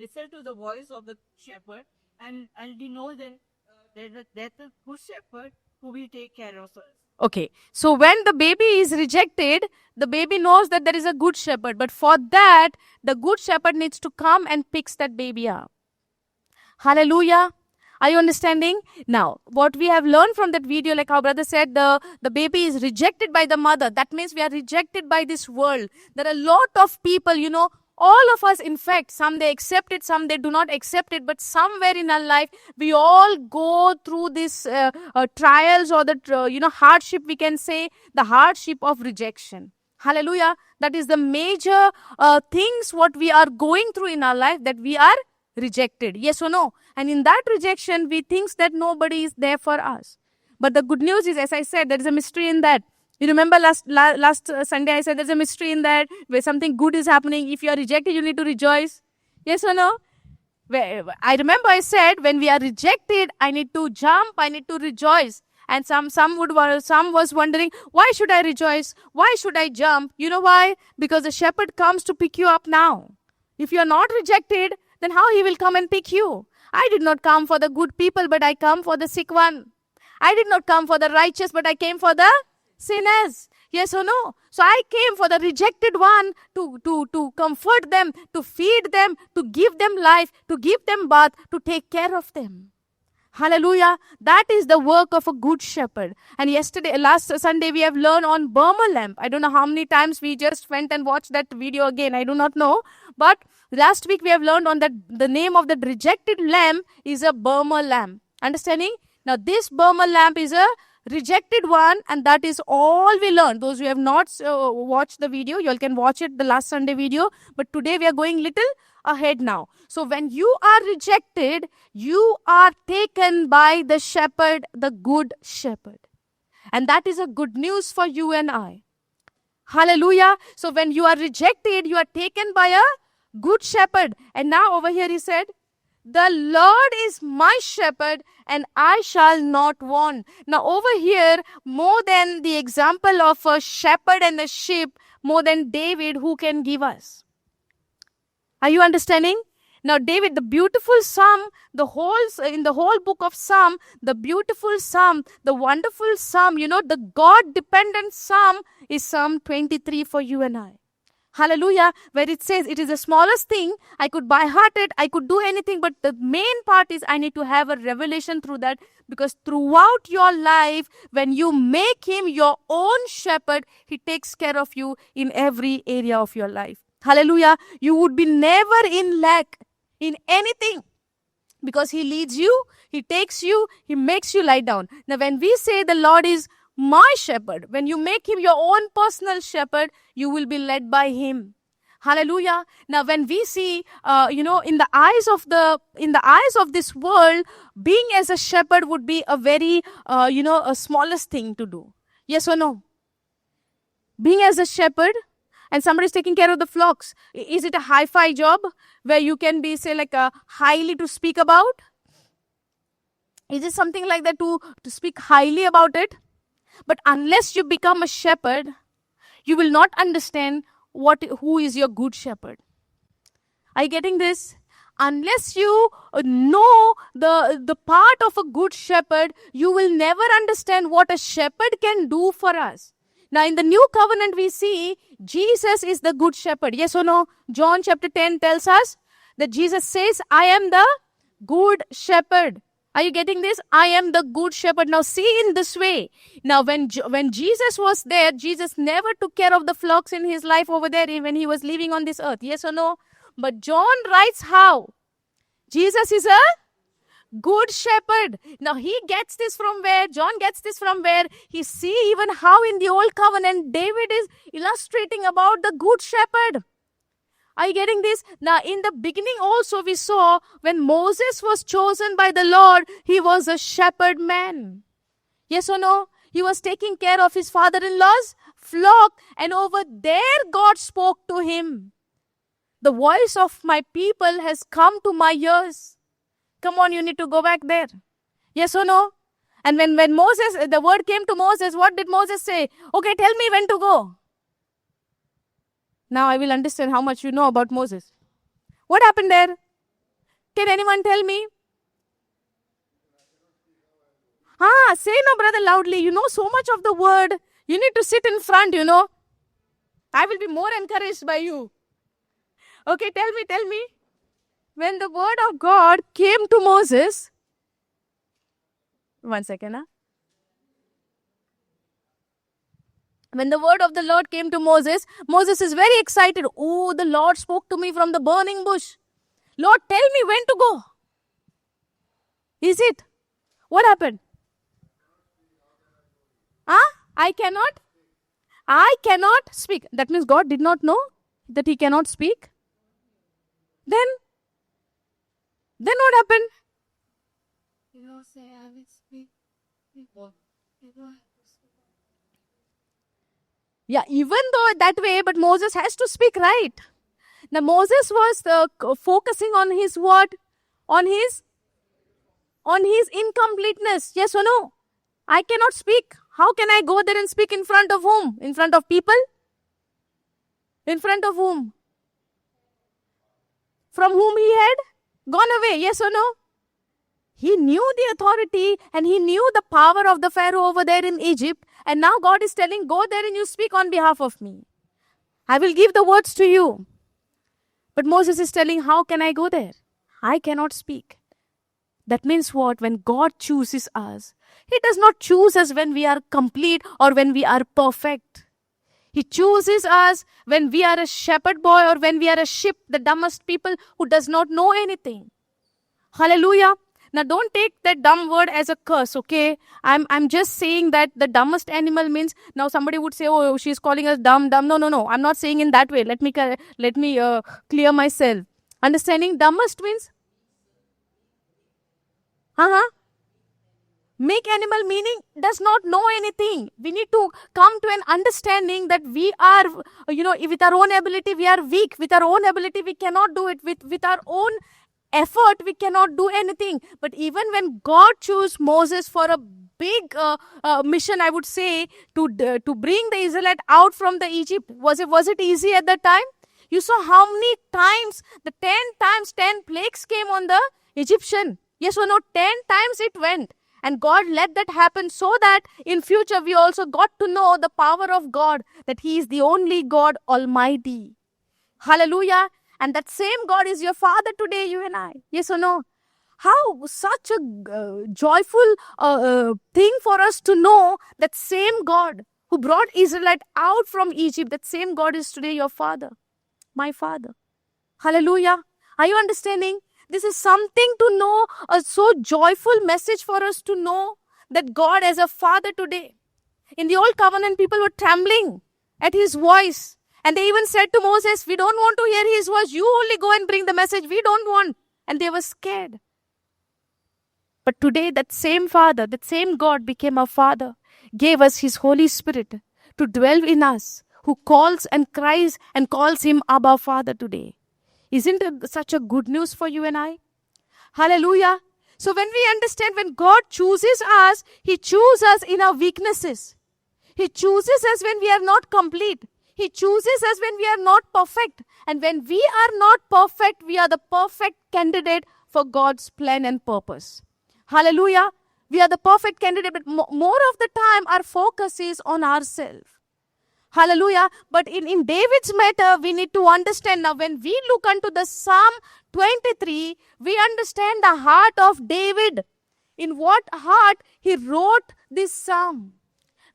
listen to the voice of the shepherd and we know that that's a good shepherd who will take care of us. Okay, so when the baby is rejected, the baby knows that there is a good shepherd. But for that, the good shepherd needs to come and picks that baby up. Hallelujah. Are you understanding? Now, what we have learned from that video, like our brother said, the baby is rejected by the mother. That means we are rejected by this world. There are a lot of people, all of us, in fact, some they accept it, some they do not accept it, but somewhere in our life, we all go through this trials or the, hardship, we can say, the hardship of rejection. Hallelujah. That is the major things what we are going through in our life, that we are rejected. Yes or no? And in that rejection, we think that nobody is there for us. But the good news is, as I said, there is a mystery in that. You remember last Sunday I said there's a mystery in that where something good is happening. If you are rejected, you need to rejoice. Yes or no? I remember I said when we are rejected, I need to jump, I need to rejoice. And some was wondering, why should I rejoice? Why should I jump? You know why? Because the shepherd comes to pick you up now. If you are not rejected, then how he will come and pick you? I did not come for the good people, but I come for the sick one. I did not come for the righteous, but I came for the sinners. Yes or no? So I came for the rejected one to comfort them, to feed them, to give them life, to give them bath, to take care of them. Hallelujah. That is the work of a good shepherd. And last Sunday, we have learned on Burma lamb. I don't know how many times we just went and watched that video again. I do not know. But last week, we have learned on that the name of that rejected lamb is a Burma lamb. Understanding? Now, this Burma lamb is a rejected one, and that is all we learned. Those who have not watched the video, you all can watch it, the last Sunday video. But today, we are going little ahead now. So when you are rejected, you are taken by the shepherd, the good shepherd. And that is a good news for you and I. Hallelujah. So when you are rejected, you are taken by a good shepherd. And now over here he said, the Lord is my shepherd and I shall not want. Now over here, more than the example of a shepherd and a sheep, more than David, who can give us? Are you understanding? Now David, the beautiful psalm, in the whole book of Psalm, the beautiful psalm, the wonderful psalm, the God-dependent psalm is Psalm 23 for you and I. Hallelujah, where it says it is the smallest thing, I could by heart it, I could do anything, but the main part is I need to have a revelation through that, because throughout your life, when you make him your own shepherd, he takes care of you in every area of your life. Hallelujah, you would be never in lack in anything, because he leads you, he takes you, he makes you lie down. Now when we say the Lord is my shepherd, when you make him your own personal shepherd, you will be led by him. Hallelujah. Now when we see, in the eyes of this world, being as a shepherd would be a very, a smallest thing to do. Yes or no? Being as a shepherd, and somebody's taking care of the flocks. Is it a hi-fi job where you can be, say, like a highly to speak about? Is it something like that to speak highly about it? But unless you become a shepherd, you will not understand who is your good shepherd. Are you getting this? Unless you know the part of a good shepherd, you will never understand what a shepherd can do for us. Now, in the new covenant, we see Jesus is the good shepherd. Yes or no? John chapter 10 tells us that Jesus says, I am the good shepherd. Are you getting this? I am the good shepherd. Now, see in this way. Now, when Jesus was there, Jesus never took care of the flocks in his life over there when he was living on this earth. Yes or no? But John writes how? Jesus is a good shepherd. Now he gets this from where? John gets this from where? He see even how in the old covenant David is illustrating about the good shepherd. Are you getting this? Now in the beginning also we saw when Moses was chosen by the Lord, he was a shepherd man. Yes or no? He was taking care of his father-in-law's flock, and over there God spoke to him. The voice of my people has come to my ears. Come on, you need to go back there. Yes or no? And when Moses, the word came to Moses, what did Moses say? Okay, tell me when to go. Now I will understand how much you know about Moses. What happened there? Can anyone tell me? Say no, brother, loudly. You know so much of the word. You need to sit in front, I will be more encouraged by you. Okay, tell me. When the word of God came to Moses, 1 second. When the word of the Lord came to Moses, Moses is very excited. Oh, the Lord spoke to me from the burning bush. Lord, tell me when to go. Is it? What happened? I cannot? I cannot speak. That means God did not know that he cannot speak. Then what happened? Say, I will speak. Yeah, even though that way, but Moses has to speak, right? Now Moses was focusing on his what? On his incompleteness. Yes or no? I cannot speak. How can I go there and speak in front of whom? In front of people? In front of whom? From whom he had gone away. Yes or no? He knew the authority and he knew the power of the Pharaoh over there in Egypt. And now God is telling, go there and you speak on behalf of me. I will give the words to you. But Moses is telling, how can I go there? I cannot speak. That means what? When God chooses us, he does not choose us when we are complete or when we are perfect. He chooses us when we are a shepherd boy or when we are a sheep, the dumbest people who does not know anything. Hallelujah. Now don't take that dumb word as a curse, okay? I'm just saying that the dumbest animal means, now somebody would say, oh, she's calling us dumb. No. I'm not saying in that way. Let me clear myself. Understanding dumbest means? Make animal meaning does not know anything. We need to come to an understanding that we are, with our own ability, we are weak. With our own ability, we cannot do it. With our own effort, we cannot do anything. But even when God chose Moses for a big mission, I would say, to bring the Israelite out from the Egypt, was it easy at that time? You saw how many times, the 10 times 10 plagues came on the Egyptian. Yes or no? 10 times it went. And God let that happen so that in future we also got to know the power of God, that he is the only God Almighty. Hallelujah. And that same God is your Father today, you and I. Yes or no? How such a joyful thing for us to know that same God who brought Israelite out from Egypt, that same God is today your Father, my Father. Hallelujah. Are you understanding? This is something to know, a so joyful message for us to know that God as a Father today. In the Old Covenant, people were trembling at his voice. And they even said to Moses, we don't want to hear his voice. You only go and bring the message. We don't want. And they were scared. But today, that same Father, that same God became our Father, gave us his Holy Spirit to dwell in us, who calls and cries and calls him Abba Father today. Isn't it such a good news for you and I? Hallelujah. So when we understand, when God chooses us, he chooses us in our weaknesses. He chooses us when we are not complete. He chooses us when we are not perfect. And when we are not perfect, we are the perfect candidate for God's plan and purpose. Hallelujah. We are the perfect candidate, but more of the time our focus is on ourselves. Hallelujah. But in David's matter, we need to understand now, when we look unto the Psalm 23, we understand the heart of David. In what heart he wrote this psalm.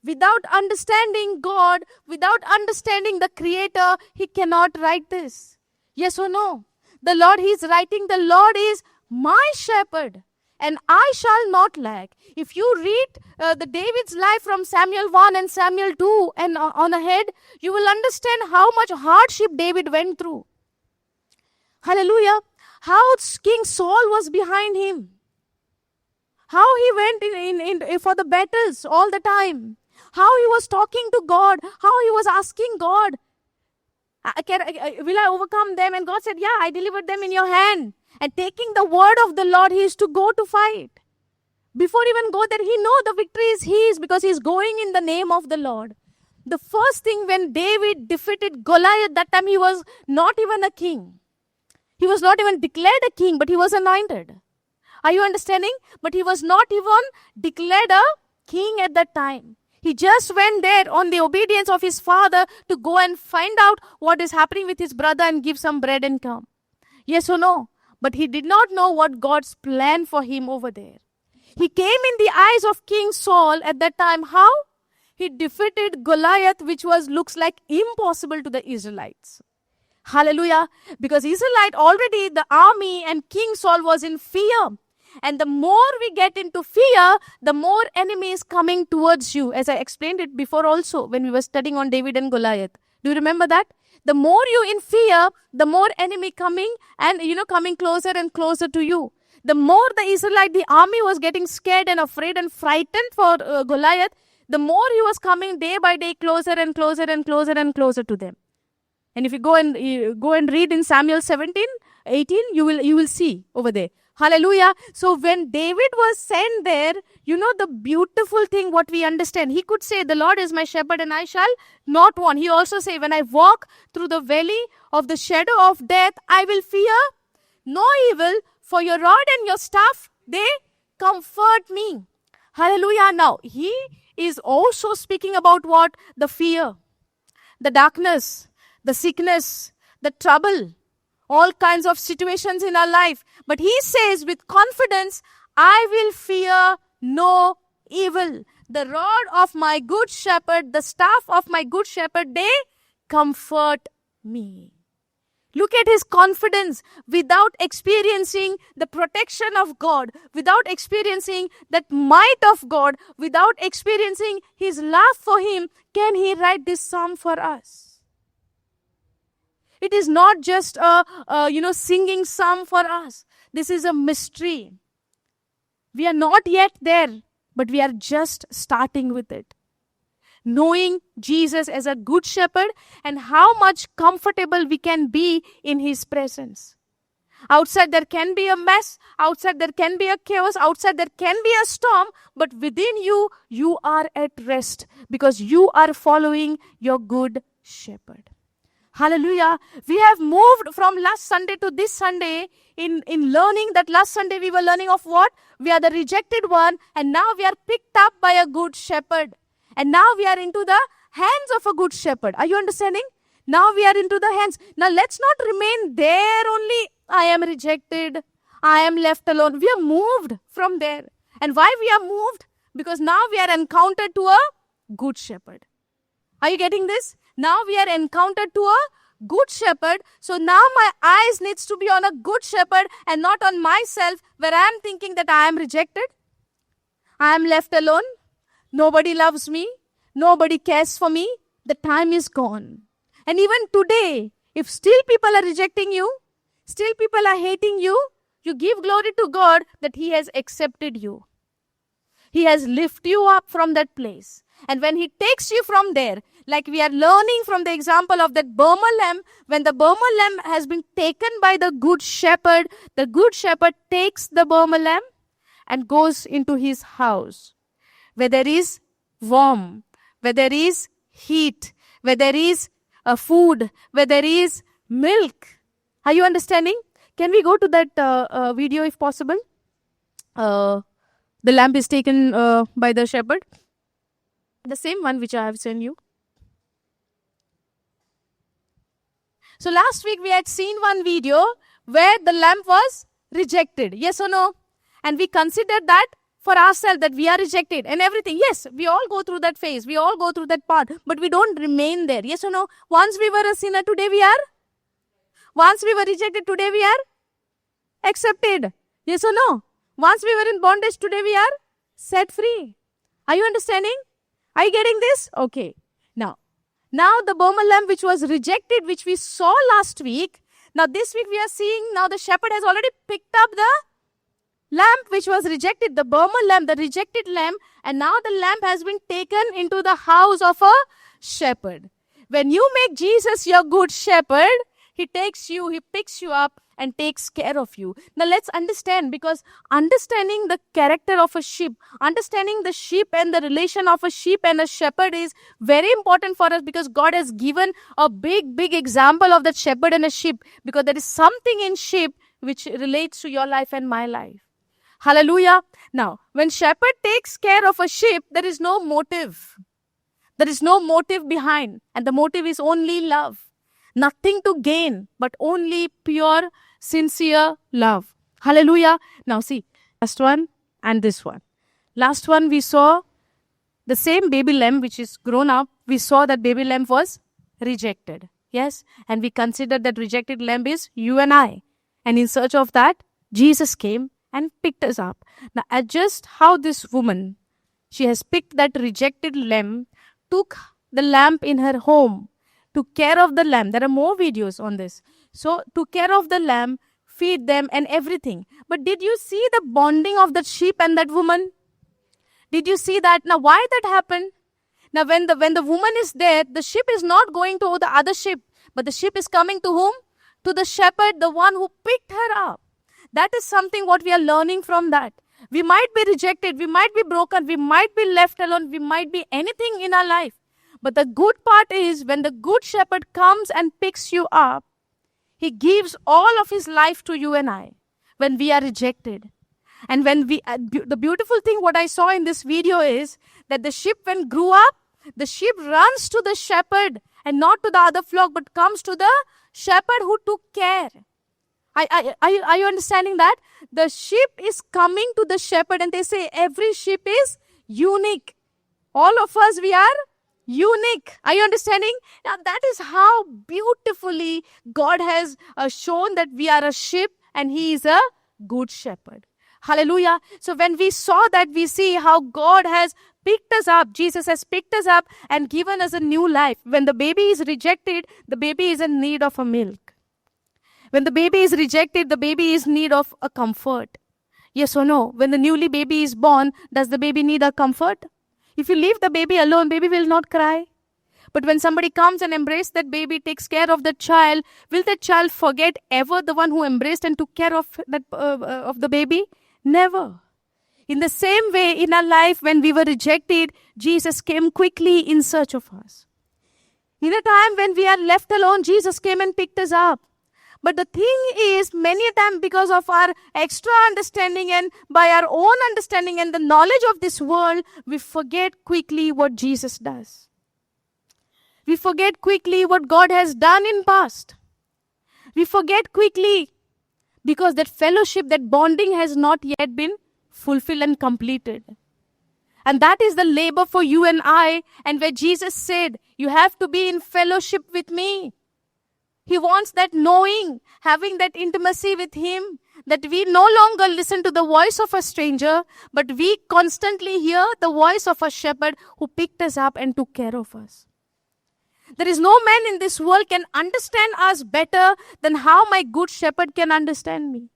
Without understanding God, without understanding the Creator, he cannot write this. Yes or no? The Lord he is writing, the Lord is my shepherd, and I shall not lack. If you read the David's life from Samuel 1 and Samuel 2 and on ahead, you will understand how much hardship David went through. Hallelujah. How King Saul was behind him. How he went in for the battles all the time. How he was talking to God. How he was asking God, will I overcome them? And God said, yeah, I delivered them in your hand. And taking the word of the Lord, he is to go to fight. Before even go there, he know the victory is his because he is going in the name of the Lord. The first thing when David defeated Goliath, that time he was not even a king. He was not even declared a king, but he was anointed. Are you understanding? But he was not even declared a king at that time. He just went there on the obedience of his father to go and find out what is happening with his brother and give some bread and come. Yes or no? But he did not know what God's plan for him over there. He came in the eyes of King Saul at that time. How? He defeated Goliath, which looks like impossible to the Israelites. Hallelujah. Because Israelite already, the army and King Saul was in fear. And the more we get into fear, the more enemy is coming towards you. As I explained it before also when we were studying on David and Goliath. Do you remember that? The more you in fear, the more enemy coming and, coming closer and closer to you. The more the army was getting scared and afraid and frightened for Goliath, the more he was coming day by day closer and closer and closer and closer to them. And if you go and read in Samuel 17:18, you will see over there. Hallelujah. So when David was sent there, the beautiful thing what we understand, he could say, the Lord is my shepherd and I shall not want. He also say, when I walk through the valley of the shadow of death, I will fear no evil, for your rod and your staff, they comfort me. Hallelujah. Now, he is also speaking about what? The fear, the darkness, the sickness, the trouble, all kinds of situations in our life. But he says with confidence, I will fear no evil. The rod of my good shepherd, the staff of my good shepherd, they comfort me. Look at his confidence without experiencing the protection of God, without experiencing that might of God, without experiencing his love for him. Can he write this psalm for us? It is not just a singing psalm for us. This is a mystery. We are not yet there, but we are just starting with it. Knowing Jesus as a good shepherd and how much comfortable we can be in his presence. Outside there can be a mess, outside there can be a chaos, outside there can be a storm, but within you, you are at rest because you are following your good shepherd. Hallelujah. We have moved from last Sunday to this Sunday in learning that last Sunday we were learning of what? We are the rejected one, and now we are picked up by a good shepherd. And now we are into the hands of a good shepherd. Are you understanding? Now we are into the hands. Now let's not remain there only. I am rejected. I am left alone. We are moved from there. And why we are moved? Because now we are encountered to a good shepherd. Are you getting this? Now we are encountered to a good shepherd. So now my eyes needs to be on a good shepherd and not on myself, where I am thinking that I am rejected. I am left alone. Nobody loves me. Nobody cares for me. The time is gone. And even today, if still people are rejecting you, still people are hating you, you give glory to God that he has accepted you. He has lifted you up from that place. And when he takes you from there, like we are learning from the example of that Burma lamb, when the Burma lamb has been taken by the good shepherd takes the Burma lamb and goes into his house, where there is warm, where there is heat, where there is food, where there is milk. Are you understanding? Can we go to that video if possible? The lamb is taken by the shepherd. The same one which I have sent you. So last week we had seen one video where the lamb was rejected. Yes or no? And we considered that for ourselves, that we are rejected and everything. Yes, we all go through that phase. We all go through that part. But we don't remain there. Yes or no? Once we were a sinner, today we are? Once we were rejected, today we are accepted. Yes or no? Once we were in bondage, today we are set free. Are you understanding? Are you getting this? Okay. Now the Burma lamb which was rejected, which we saw last week. Now this week we are seeing, now the shepherd has already picked up the lamb which was rejected, the Burma lamb, the rejected lamb, and now the lamb has been taken into the house of a shepherd. When you make Jesus your good shepherd, he takes you, he picks you up and takes care of you. Now let's understand, because understanding the character of a sheep, understanding the sheep and the relation of a sheep and a shepherd is very important for us, because God has given a big example of that shepherd and a sheep, because there is something in sheep which relates to your life and my life. Hallelujah. Now, when shepherd takes care of a sheep, there is no motive. There is no motive behind, and the motive is only love. Nothing to gain, but only pure, sincere love. Hallelujah. Now see, last one and this one. Last one we saw the same baby lamb which is grown up. We saw that baby lamb was rejected. Yes. And we considered that rejected lamb is you and I. And in search of that, Jesus came and picked us up. Now, adjust how this woman, she has picked that rejected lamb, took the lamb in her home, took care of the lamb. There are more videos on this. So, took care of the lamb, feed them and everything. But did you see the bonding of that sheep and that woman? Did you see that? Now, why that happened? Now, when the woman is there, the sheep is not going to the other sheep, but the sheep is coming to whom? To the shepherd, the one who picked her up. That is something what we are learning from that. We might be rejected, we might be broken, we might be left alone, we might be anything in our life. But the good part is when the good shepherd comes and picks you up, he gives all of his life to you and I when we are rejected. And when the beautiful thing what I saw in this video is that the sheep when grew up, the sheep runs to the shepherd and not to the other flock, but comes to the shepherd who took care. Are you understanding that? The sheep is coming to the shepherd and they say every sheep is unique. All of us, we are unique. Are you understanding? Now that is how beautifully God has shown that we are a sheep and he is a good shepherd. Hallelujah. So when we saw that, we see how God has picked us up. Jesus has picked us up and given us a new life. When the baby is rejected, the baby is in need of a milk. When the baby is rejected, the baby is in need of a comfort. Yes or no? When the newly baby is born, does the baby need a comfort? If you leave the baby alone, baby will not cry. But when somebody comes and embraces that baby, takes care of the child, will that child forget ever the one who embraced and took care of the baby? Never. In the same way, in our life, when we were rejected, Jesus came quickly in search of us. In a time when we are left alone, Jesus came and picked us up. But the thing is, many a time because of our extra understanding and by our own understanding and the knowledge of this world, we forget quickly what Jesus does. We forget quickly what God has done in past. We forget quickly because that fellowship, that bonding has not yet been fulfilled and completed. And that is the labor for you and I. And where Jesus said, you have to be in fellowship with me. He wants that knowing, having that intimacy with him, that we no longer listen to the voice of a stranger, but we constantly hear the voice of a shepherd who picked us up and took care of us. There is no man in this world can understand us better than how my good shepherd can understand me.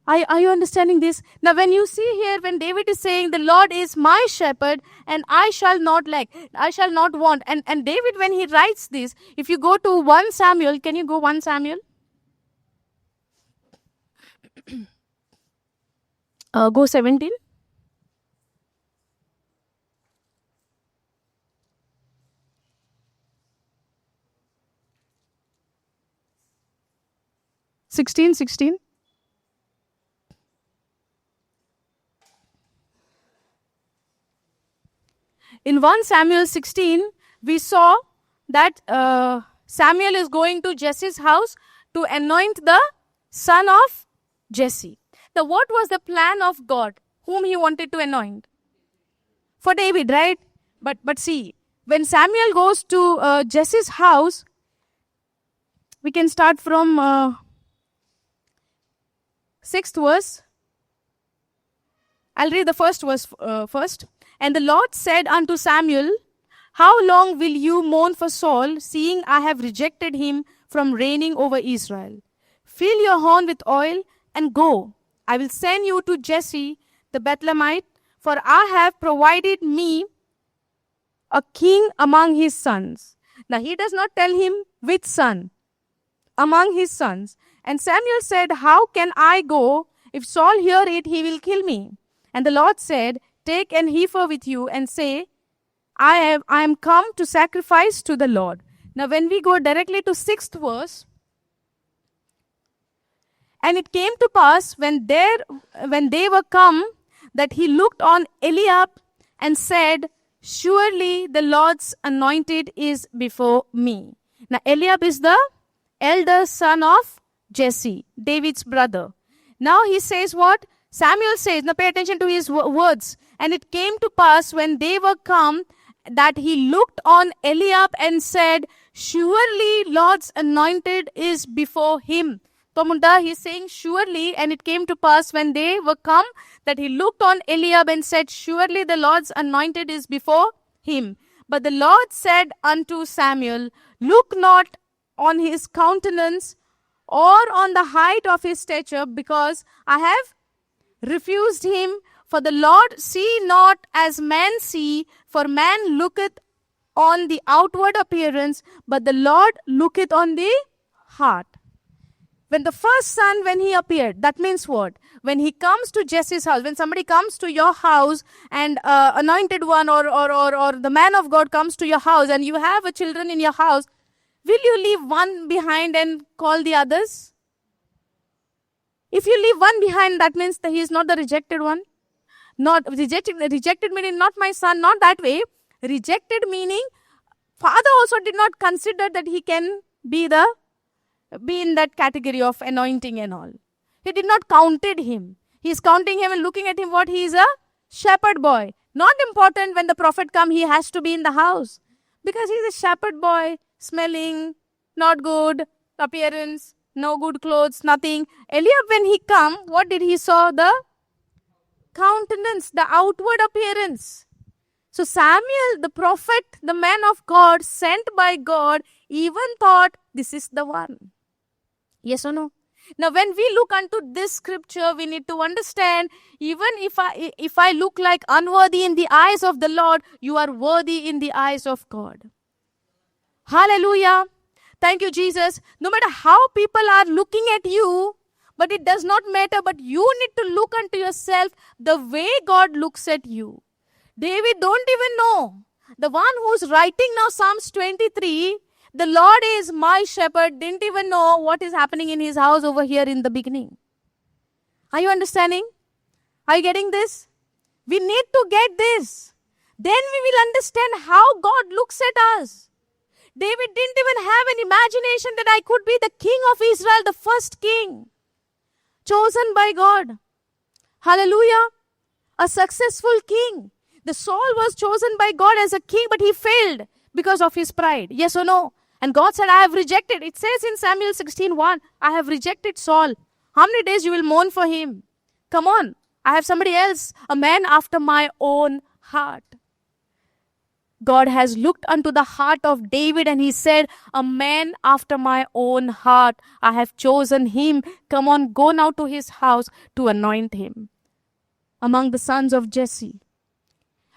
Are you understanding this? Now when you see here, when David is saying, the Lord is my shepherd and I shall not lack, I shall not want. And David, when he writes this, if you go to 1 Samuel, can you go 1 Samuel? Go 17. Sixteen. In 1 Samuel 16, we saw that Samuel is going to Jesse's house to anoint the son of Jesse. Now, what was the plan of God, whom he wanted to anoint? For David, right? But see, when Samuel goes to Jesse's house, we can start from 6th verse. I'll read the first verse first. And the Lord said unto Samuel, how long will you mourn for Saul, seeing I have rejected him from reigning over Israel? Fill your horn with oil and go. I will send you to Jesse the Bethlehemite, for I have provided me a king among his sons. Now he does not tell him which son, among his sons. And Samuel said, how can I go? If Saul hear it, he will kill me. And the Lord said, take an heifer with you and say, I am come to sacrifice to the Lord. Now when we go directly to 6th verse, and it came to pass when they were come, that he looked on Eliab and said, surely the Lord's anointed is before me. Now Eliab is the elder son of Jesse, David's brother. Now he says what? Samuel says, now pay attention to his words. And it came to pass when they were come, that he looked on Eliab and said, surely Lord's anointed is before him. Tomunda, he's saying surely, and it came to pass when they were come that he looked on Eliab and said, surely the Lord's anointed is before him. But the Lord said unto Samuel, look not on his countenance or on the height of his stature, because I have refused him. For the Lord see not as man see, for man looketh on the outward appearance, but the Lord looketh on the heart. When the first son, when he appeared, that means what? When he comes to Jesse's house, when somebody comes to your house and anointed one or the man of God comes to your house and you have a children in your house, will you leave one behind and call the others? If you leave one behind, that means that he is not the rejected one. Not rejected meaning not my son, not that way. Rejected meaning father also did not consider that he can be in that category of anointing and all. He did not counted him. He is counting him and looking at him what he is a shepherd boy. Not important when the prophet come, he has to be in the house. Because he is a shepherd boy, smelling, not good appearance, no good clothes, nothing. Eliab when he come, what did he saw? The countenance, the outward appearance. So Samuel, the prophet, the man of God, sent by God, even thought this is the one. Yes or no? Now when we look unto this scripture, we need to understand, even if I look like unworthy in the eyes of the Lord, you are worthy in the eyes of God. Hallelujah. Thank you, Jesus. No matter how people are looking at you, but it does not matter, but you need to look unto yourself the way God looks at you. David don't even know. The one who's writing now Psalms 23, the Lord is my shepherd, didn't even know what is happening in his house over here in the beginning. Are you understanding? Are you getting this? We need to get this. Then we will understand how God looks at us. David didn't even have an imagination that I could be the king of Israel, the first king, chosen by God. Hallelujah. A successful king. The Saul was chosen by God as a king, but he failed because of his pride. Yes or no? And God said, I have rejected. It says in Samuel 16:1, I have rejected Saul. How many days you will mourn for him? Come on. I have somebody else, a man after my own heart. God has looked unto the heart of David and he said, a man after my own heart. I have chosen him. Come on, go now to his house to anoint him among the sons of Jesse.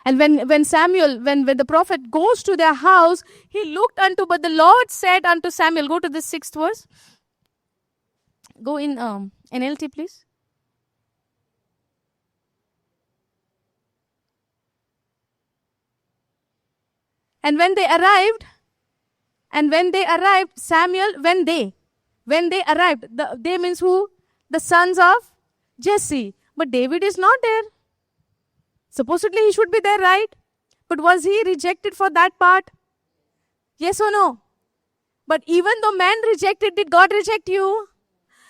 And when the prophet goes to their house, he looked unto, but the Lord said unto Samuel, go to the 6th verse. Go in NLT, please. And when they arrived, Samuel, when they arrived, they means who? The sons of Jesse. But David is not there. Supposedly he should be there, right? But was he rejected for that part? Yes or no? But even though man rejected, did God reject you?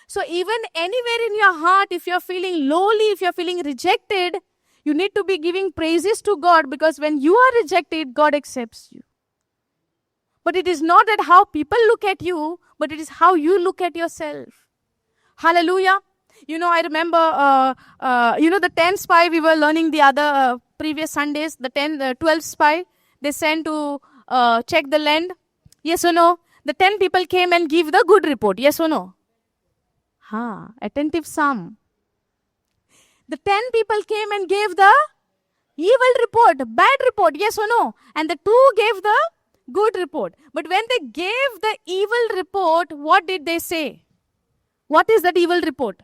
So even anywhere in your heart, if you're feeling lowly, if you're feeling rejected, you need to be giving praises to God, because when you are rejected, God accepts you. But it is not that how people look at you, but it is how you look at yourself. Hallelujah. You know, I remember, the 10 spy we were learning the other previous Sundays, the 12 spy, they sent to check the land. Yes or no? The 10 people came and give the good report. Yes or no? Attentive some. The 10 people came and gave the evil report, bad report. Yes or no? And the 2 gave the good report. But when they gave the evil report, what did they say? What is that evil report?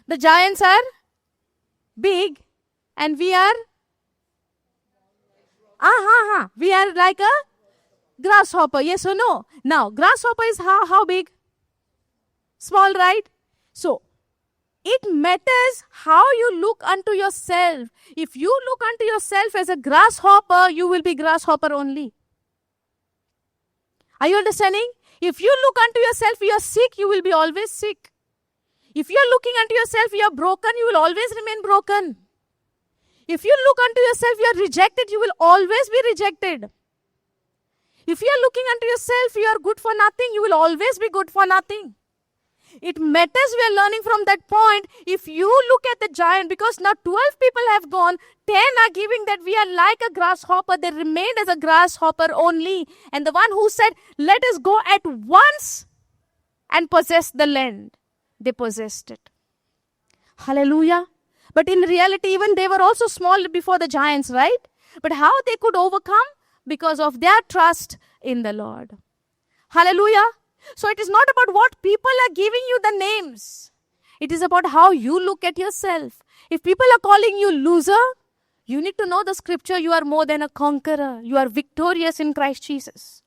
The giants are big and we are we are like a grasshopper. Yes or no? Now, grasshopper is how big? Small, right? So, it matters how you look unto yourself. If you look unto yourself as a grasshopper, you will be grasshopper only. Are you understanding? If you look unto yourself, you are sick, you will be always sick. If you are looking unto yourself, you are broken, you will always remain broken. If you look unto yourself, you are rejected, you will always be rejected. If you are looking unto yourself, you are good for nothing. You will always be good for nothing. It matters we are learning from that point. If you look at the giant, because now 12 people have gone, 10 are giving that we are like a grasshopper. They remained as a grasshopper only. And the one who said, let us go at once and possess the land, they possessed it. Hallelujah. But in reality, even they were also small before the giants, right? But how they could overcome? Because of their trust in the Lord. Hallelujah. So it is not about what people are giving you the names. It is about how you look at yourself. If people are calling you loser, you need to know the scripture. You are more than a conqueror. You are victorious in Christ Jesus.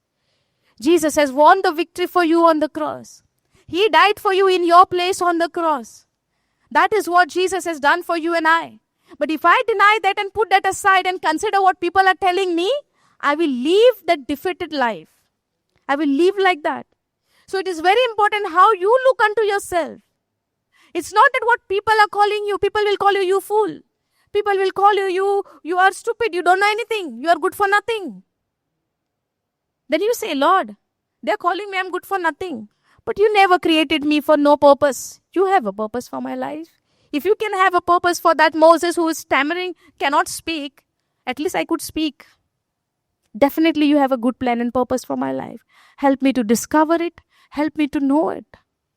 Jesus has won the victory for you on the cross. He died for you in your place on the cross. That is what Jesus has done for you and I. But if I deny that and put that aside and consider what people are telling me, I will live that defeated life. I will live like that. So it is very important how you look unto yourself. It's not that what people are calling you. People will call you fool. People will call you are stupid. You don't know anything. You are good for nothing. Then you say, Lord, they're calling me I'm good for nothing. But you never created me for no purpose. You have a purpose for my life. If you can have a purpose for that Moses who is stammering, cannot speak, at least I could speak. Definitely you have a good plan and purpose for my life. Help me to discover it. Help me to know it.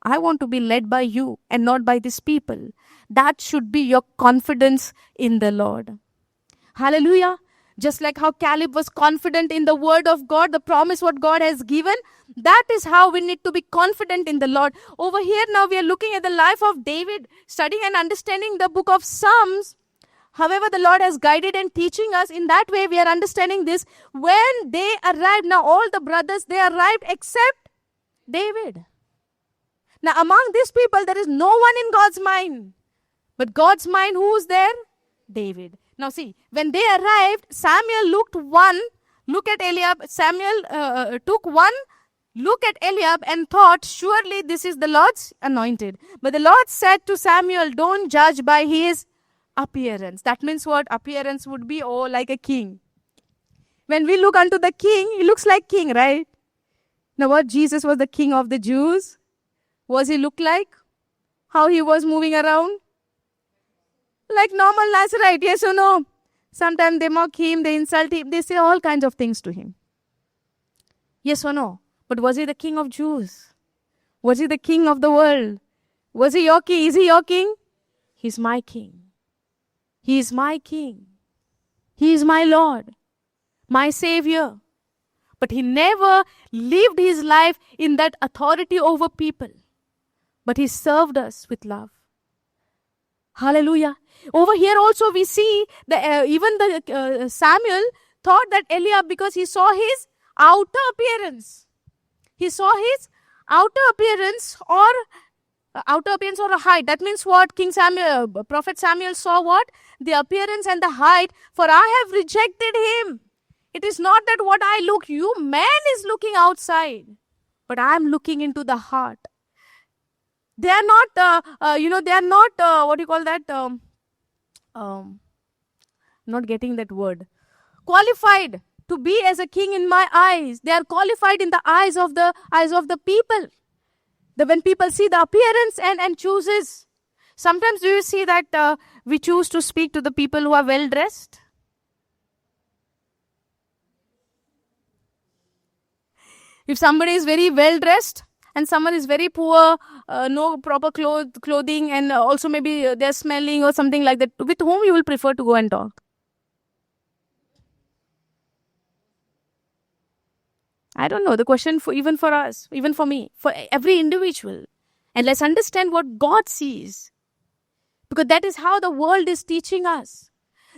I want to be led by you and not by these people. That should be your confidence in the Lord. Hallelujah. Just like how Caleb was confident in the word of God, the promise what God has given, that is how we need to be confident in the Lord. Over here now we are looking at the life of David, studying and understanding the book of Psalms. However, the Lord has guided and teaching us in that way we are understanding this. When they arrived, now all the brothers, they arrived except David. Now among these people, there is no one in God's mind. But God's mind, who is there? David. Now see, when they arrived, Samuel look at Eliab. Samuel took one look at Eliab and thought, surely this is the Lord's anointed. But the Lord said to Samuel, don't judge by his appearance. That means what? Appearance would be, like a king. When we look unto the king, he looks like king, right? Now what? Jesus was the king of the Jews. Was he look like? How he was moving around? Like normal Nazarite, yes or no? Sometimes they mock him, they insult him, they say all kinds of things to him. Yes or no? But was he the king of Jews? Was he the king of the world? Was he your king? Is he your king? He's my king. He is my king. He is my Lord, my Savior. But he never lived his life in that authority over people. But he served us with love. Hallelujah. Over here also we see that even the Samuel thought that Eliab, because he saw his outer appearance. He saw his outer appearance or a height. That means what? Prophet Samuel saw what? The appearance and the height. For I have rejected him. It is not that what I look, you man is looking outside. But I am looking into the heart. They are not, they are not, what do you call that? Not getting that word. Qualified to be as a king in my eyes. They are qualified in the eyes of the people. When people see the appearance and chooses. Sometimes do you see that we choose to speak to the people who are well dressed? If somebody is very well dressed and someone is very poor, no proper clothing, and also maybe they're smelling or something like that, with whom you will prefer to go and talk? I don't know. The question even for us, even for me, for every individual. And let's understand what God sees. Because that is how the world is teaching us.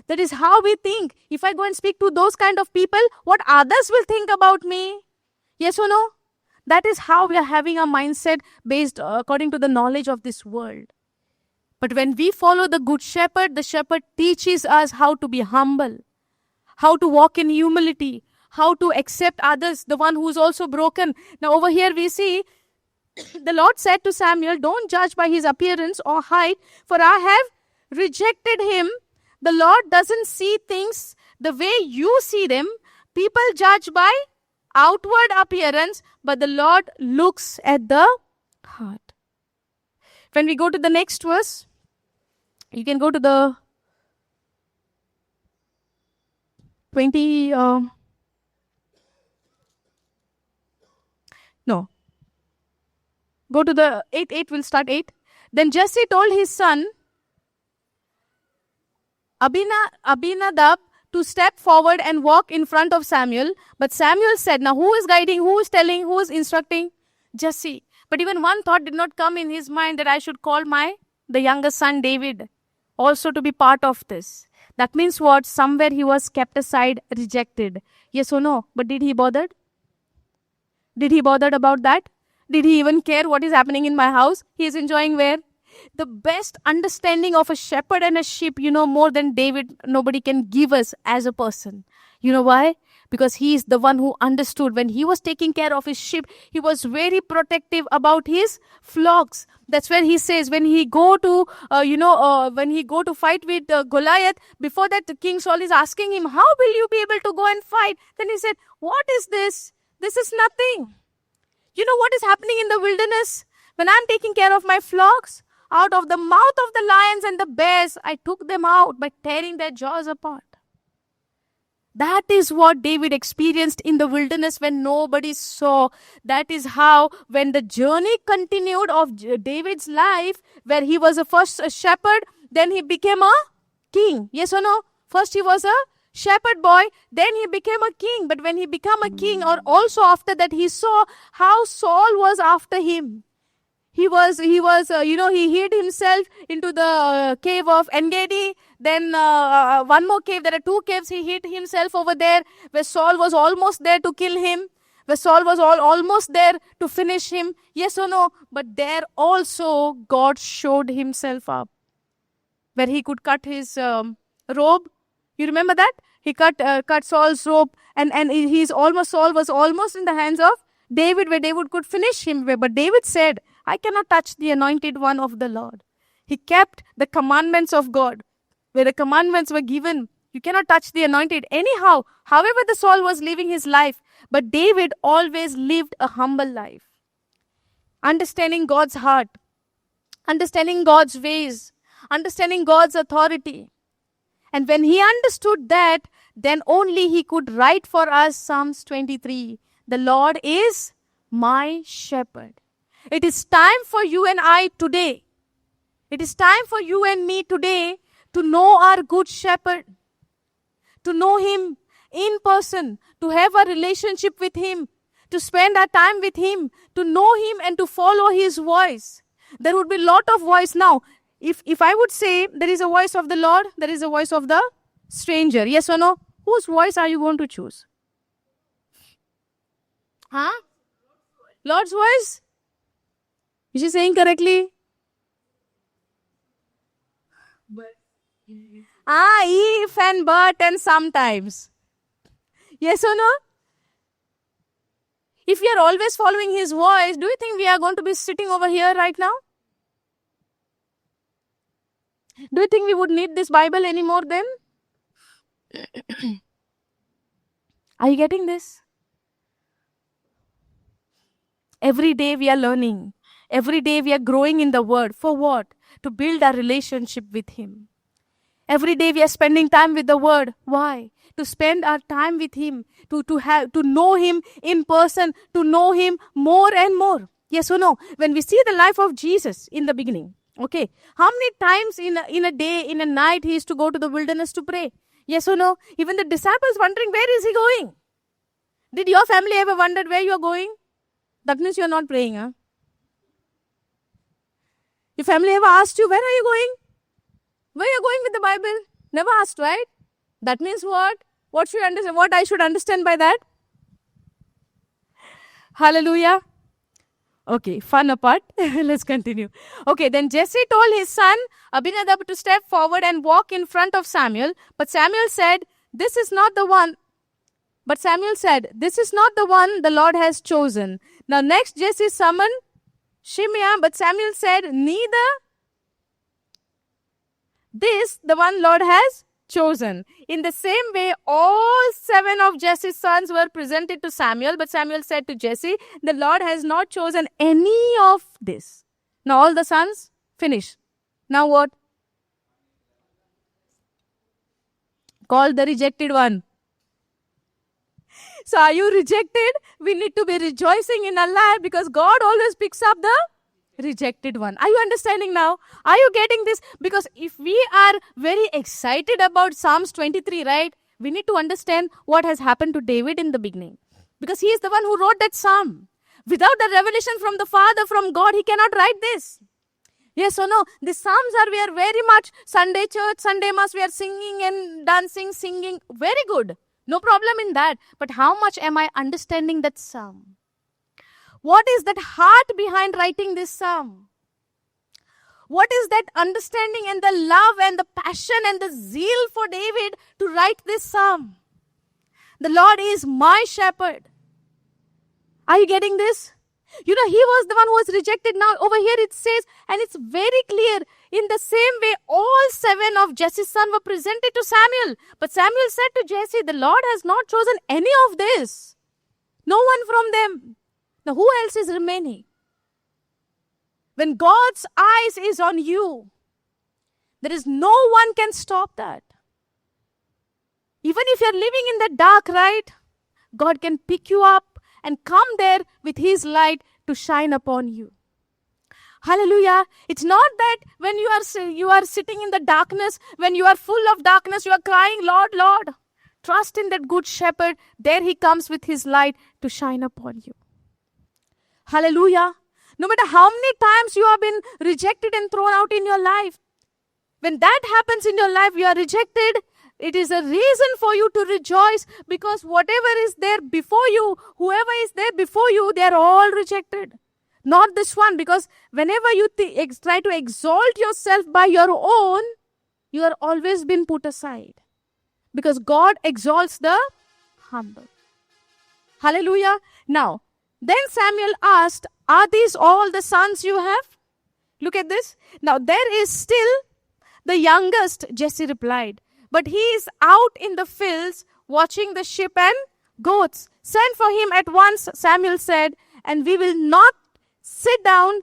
That is how we think. If I go and speak to those kind of people, what others will think about me? Yes or no? That is how we are having a mindset based according to the knowledge of this world. But when we follow the Good Shepherd, the Shepherd teaches us how to be humble, how to walk in humility, how to accept others, the one who is also broken. Now over here we see, the Lord said to Samuel, don't judge by his appearance or height, for I have rejected him. The Lord doesn't see things the way you see them. People judge by outward appearance, but the Lord looks at the heart. When we go to the next verse, you can go to the 20, no. Go to the 8, we'll start 8. Then Jesse told his son, Abinadab, to step forward and walk in front of Samuel. But Samuel said, now who is guiding, who is telling, who is instructing? Jesse. But even one thought did not come in his mind that I should call the youngest son David also to be part of this. That means what? Somewhere he was kept aside, rejected. Yes or no? But did he bother? Did he bother about that? Did he even care what is happening in my house? He is enjoying where? The best understanding of a shepherd and a sheep, more than David, nobody can give us as a person. You know why? Because he is the one who understood when he was taking care of his sheep, he was very protective about his flocks. That's where he says when he go to, fight with Goliath, before that King Saul is asking him, how will you be able to go and fight? Then he said, what is this? This is nothing. You know what is happening in the wilderness? When I'm taking care of my flocks, out of the mouth of the lions and the bears, I took them out by tearing their jaws apart. That is what David experienced in the wilderness when nobody saw. That is how, when the journey continued of David's life, where he was first a shepherd, then he became a king. Yes or no? First he was a shepherd boy, then he became a king. But when he became a king, or also after that, he saw how Saul was after him. He hid himself into the cave of En-Gedi. Then one more cave. There are 2 caves. He hid himself over there, where Saul was almost there to kill him, where Saul was almost there to finish him. Yes or no? But there also God showed himself up, where he could cut his robe. You remember that? He cut Saul's robe, and Saul was almost in the hands of David, where David could finish him. But David said, I cannot touch the anointed one of the Lord. He kept the commandments of God, where the commandments were given. You cannot touch the anointed. Anyhow, however the Saul was living his life, but David always lived a humble life. Understanding God's heart, understanding God's ways, understanding God's authority. And when he understood that, then only he could write for us Psalms 23. The Lord is my shepherd. It is time for you and I today. It is time for you and me today to know our good shepherd, to know him in person, to have a relationship with him, to spend our time with him, to know him and to follow his voice. There would be a lot of voice now. If I would say there is a voice of the Lord, there is a voice of the stranger. Yes or no? Whose voice are you going to choose? Huh? Lord's voice? Is she saying correctly? If and but and sometimes. Yes or no? If we are always following his voice, do you think we are going to be sitting over here right now? Do you think we would need this Bible anymore then? Are you getting this? Every day we are learning. Every day we are growing in the Word. For what? To build our relationship with him. Every day we are spending time with the Word. Why? To spend our time with him. To know him in person. To know him more and more. Yes or no? When we see the life of Jesus in the beginning. Okay. How many times in a day, in a night, he used to go to the wilderness to pray? Yes or no? Even the disciples wondering, where is he going? Did your family ever wonder where you are going? That means you are not praying, huh? Your family ever asked you, where are you going? Where are you going with the Bible? Never asked, right? That means what? What I should understand by that? Hallelujah. Okay, fun apart. Let's continue. Okay, then Jesse told his son Abinadab to step forward and walk in front of Samuel. But Samuel said, this is not the one the Lord has chosen. Now next Jesse summoned Shimea, but Samuel said, neither this the one Lord has chosen. In the same way, all 7 of Jesse's sons were presented to Samuel, but Samuel said to Jesse, the Lord has not chosen any of this. Now all the sons, finish. Now what? Called the rejected one. So are you rejected? We need to be rejoicing in our life because God always picks up the rejected one. Are you understanding now? Are you getting this? Because if we are very excited about Psalms 23, right? We need to understand what has happened to David in the beginning. Because he is the one who wrote that psalm. Without the revelation from the Father, from God, he cannot write this. Yes or no? The psalms are, we are very much Sunday church, Sunday mass, we are singing and dancing, singing. Very good. No problem in that. But how much am I understanding that psalm? What is that heart behind writing this psalm? What is that understanding and the love and the passion and the zeal for David to write this psalm? The Lord is my shepherd. Are you getting this? You know, he was the one who was rejected. Now over here it says, and it's very clear, in the same way all 7 of Jesse's sons were presented to Samuel. But Samuel said to Jesse, the Lord has not chosen any of this. No one from them. Now who else is remaining? When God's eyes is on you, there is no one can stop that. Even if you're living in the dark, right? God can pick you up and come there with His light to shine upon you. Hallelujah. It's not that when you are sitting in the darkness, when you are full of darkness, you are crying, Lord, Lord. Trust in that good shepherd. There He comes with His light to shine upon you. Hallelujah. No matter how many times you have been rejected and thrown out in your life, when that happens in your life, you are rejected, it is a reason for you to rejoice because whatever is there before you, whoever is there before you, they are all rejected. Not this one, because whenever you try to exalt yourself by your own, you are always been put aside. Because God exalts the humble. Hallelujah. Now, then Samuel asked, are these all the sons you have? Look at this. Now, there is still the youngest, Jesse replied. But he is out in the fields watching the sheep and goats. Send for him at once, Samuel said, and we will not sit down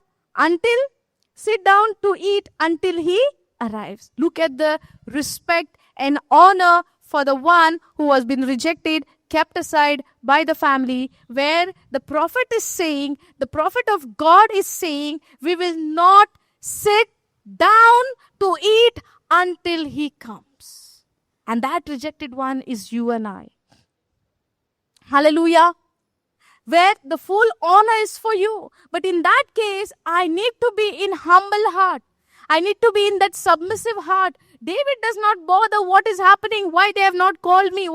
to eat until he arrives. Look at the respect and honor for the one who has been rejected, kept aside by the family, where the prophet is saying, the prophet of God is saying, we will not sit down to eat until he comes. And that rejected one is you and I. Hallelujah. Where the full honor is for you. But in that case, I need to be in humble heart. I need to be in that submissive heart. David does not bother what is happening, why they have not called me,